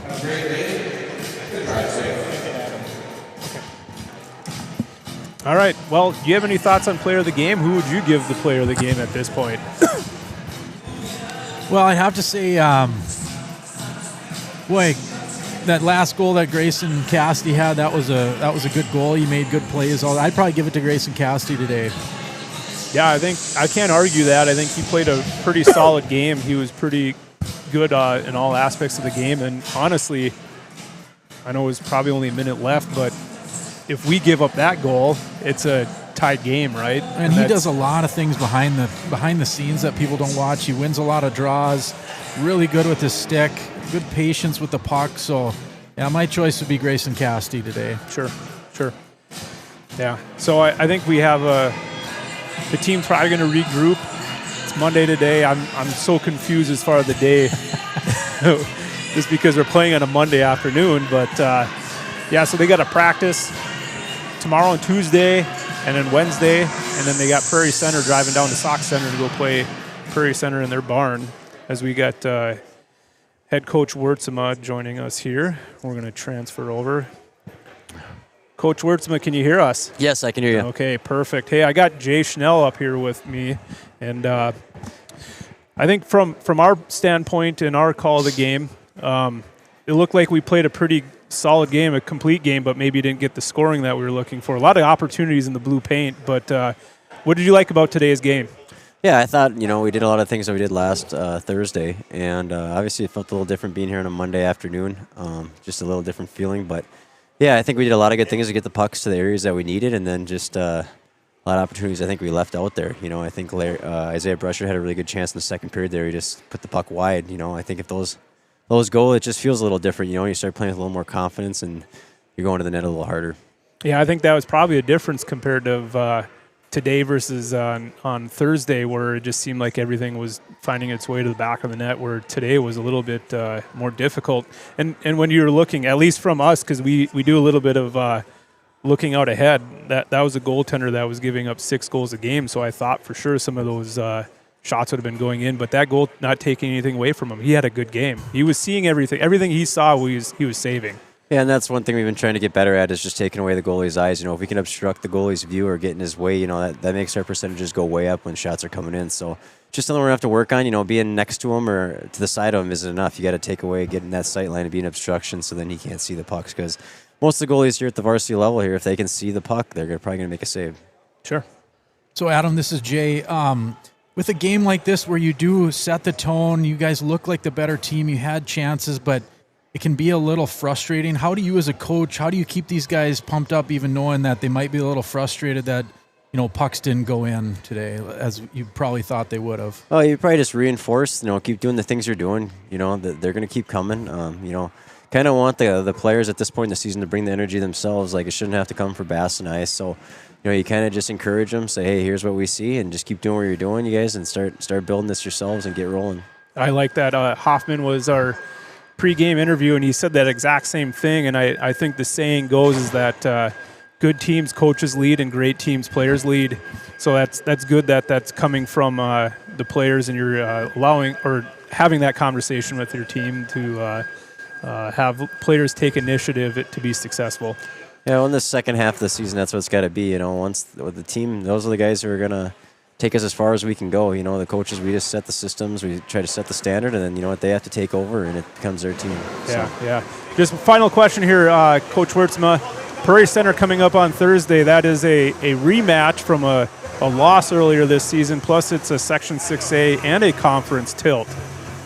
All right. Well, do you have any thoughts on player of the game? Who would you give the player of the game at this point? Well, I have to say, that last goal that Grayson Casti had, that was a good goal. He made good plays. I'd probably give it to Grayson Casti today. Yeah, I think I can't argue that. I think he played a pretty solid game. He was pretty good in all aspects of the game. And honestly, I know it was probably only a minute left, but if we give up that goal, it's a tied game, right? And he does a lot of things behind the scenes that people don't watch. He wins a lot of draws, really good with his stick, good patience with the puck. So, yeah, my choice would be Grayson Casti today. Sure. Yeah. So I think we have the team's probably going to regroup. It's Monday today. I'm so confused as far as the day, just because we're playing on a Monday afternoon. But yeah, so they got to practice tomorrow and Tuesday, and then Wednesday, and then they got Prairie Center driving down to Sauk Center to go play Prairie Center in their barn. As we got head coach Wurtsema joining us here, we're going to transfer over. Coach Wurtsema, can you hear us? Yes, I can hear you. Okay, perfect. Hey, I got Jay Schnell up here with me, and I think from our standpoint in our call of the game, it looked like we played a pretty solid game, a complete game, but maybe didn't get the scoring that we were looking for. A lot of opportunities in the blue paint, but what did you like about today's game? Yeah, I thought, we did a lot of things that we did last Thursday, and obviously it felt a little different being here on a Monday afternoon, just a little different feeling. But, yeah, I think we did a lot of good things to get the pucks to the areas that we needed, and then just a lot of opportunities I think we left out there. I think Isaiah Brusher had a really good chance in the second period there. He just put the puck wide. I think if those go, it just feels a little different. You start playing with a little more confidence, and you're going to the net a little harder. Yeah, I think that was probably a difference compared to today versus on Thursday, where it just seemed like everything was finding its way to the back of the net, where today was a little bit more difficult. And when you're looking, at least from us, because we do a little bit of looking out ahead, that was a goaltender that was giving up 6 goals a game, so I thought for sure some of those shots would have been going in, but that goal not taking anything away from him. He had a good game. He was seeing everything. Everything he saw, he was saving. Yeah, and that's one thing we've been trying to get better at is just taking away the goalie's eyes. If we can obstruct the goalie's view or get in his way, that makes our percentages go way up when shots are coming in. So just something we're going to have to work on. Being next to him or to the side of him isn't enough. You got to take away getting that sight line and be an obstruction so then he can't see the pucks, because most of the goalies here at the varsity level here, if they can see the puck, they're probably going to make a save. Sure. So, Adam, this is Jay. With a game like this where you do set the tone, you guys look like the better team, you had chances, but it can be a little frustrating. How do you as a coach, how do you keep these guys pumped up even knowing that they might be a little frustrated that, pucks didn't go in today as you probably thought they would have? Oh, you probably just reinforce, keep doing the things you're doing, that they're going to keep coming. Kind of want the players at this point in the season to bring the energy themselves. Like, it shouldn't have to come for Bass and I. So, you kind of just encourage them, say, hey, here's what we see, and just keep doing what you're doing, you guys, and start building this yourselves and get rolling. I like that. Hoffman was our pre-game interview, and he said that exact same thing, and I think the saying goes is that good teams coaches lead and great teams players lead. So that's good that's coming from the players, and you're allowing or having that conversation with your team to have players take initiative to be successful. Yeah, well, in the second half of the season, that's what it's got to be. Once with the team, those are the guys who are going to take us as far as we can go. The coaches, we just set the systems, we try to set the standard, and then, they have to take over, and it becomes their team. Yeah. Just a final question here, Coach Wertzma. Prairie Center coming up on Thursday. That is a rematch from a loss earlier this season, plus it's a Section 6A and a conference tilt.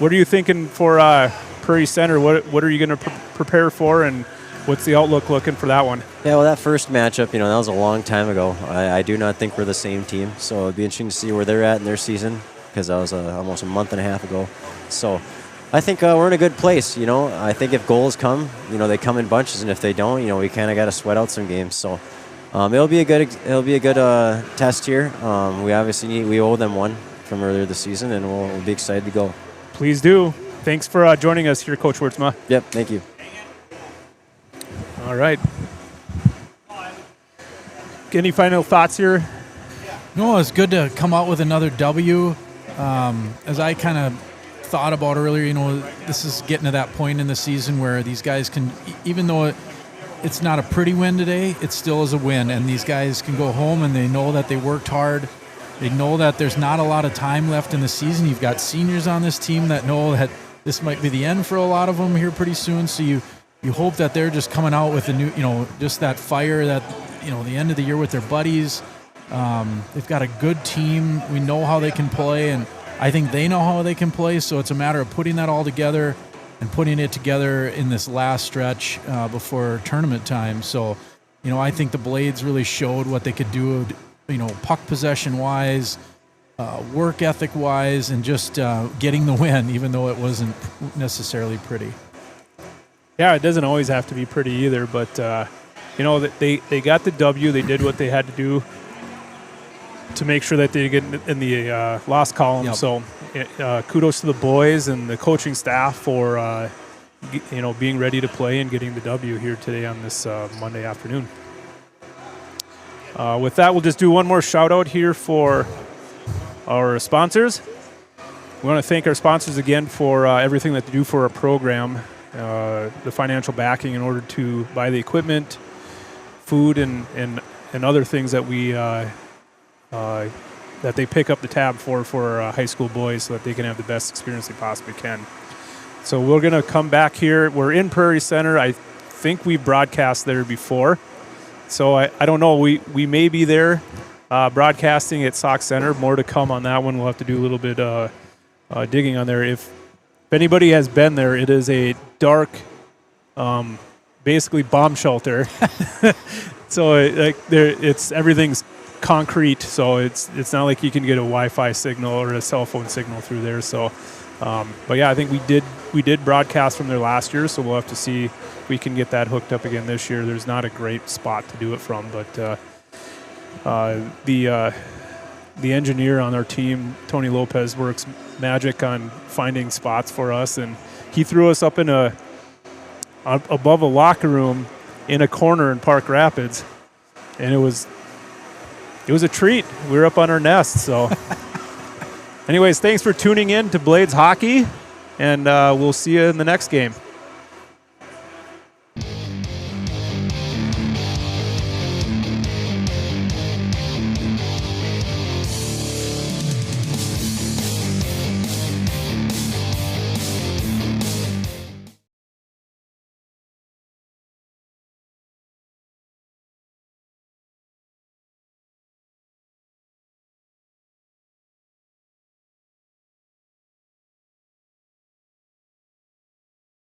What are you thinking for Prairie Center? What are you going to prepare for, and what's the outlook looking for that one? Yeah, well, that first matchup, that was a long time ago. I do not think we're the same team, so it'd be interesting to see where they're at in their season, because that was almost a month and a half ago. So I think we're in a good place. I think if goals come, they come in bunches, and if they don't, we kind of got to sweat out some games. So it'll be a good test here. We obviously we owe them one from earlier this season, and we'll be excited to go. Please do. Thanks for joining us here, Coach Wertzma. Yep, thank you. All right. Any final thoughts here? No, it's good to come out with another W. As I kind of thought about earlier, this is getting to that point in the season where these guys can, even though it's not a pretty win today, it still is a win. And these guys can go home and they know that they worked hard. They know that there's not a lot of time left in the season. You've got seniors on this team that know that this might be the end for a lot of them here pretty soon. So you hope that they're just coming out with a new, just that fire that, the end of the year with their buddies. They've got a good team. We know how they can play, and I think they know how they can play. So it's a matter of putting that all together and putting it together in this last stretch before tournament time. So, I think the Blades really showed what they could do, puck possession-wise, work ethic-wise, and just getting the win, even though it wasn't necessarily pretty. Yeah, it doesn't always have to be pretty either, but, they got the W. They did what they had to do to make sure that they get in the loss column. Yep. So kudos to the boys and the coaching staff for, being ready to play and getting the W here today on this Monday afternoon. With that, we'll just do one more shout-out here for our sponsors. We want to thank our sponsors again for everything that they do for our program, the financial backing in order to buy the equipment, food, and other things that we that they pick up the tab for high school boys so that they can have the best experience they possibly can. So we're going to come back here. We're in Prairie Center. I think we broadcast there before. So I don't know. We may be there broadcasting at Sauk Center. More to come on that one. We'll have to do a little bit digging on there. If anybody has been there, it is a dark, basically bomb shelter. So it's everything's concrete. So it's not like you can get a Wi-Fi signal or a cell phone signal through there. So, but yeah, I think we did broadcast from there last year. So we'll have to see if we can get that hooked up again this year. There's not a great spot to do it from, but the engineer on our team, Tony Lopez, works magic on finding spots for us, and he threw us up in above a locker room in a corner in Park Rapids, and it was a treat. We were up on our nest. So anyways, thanks for tuning in to Blades Hockey, and we'll see you in the next game.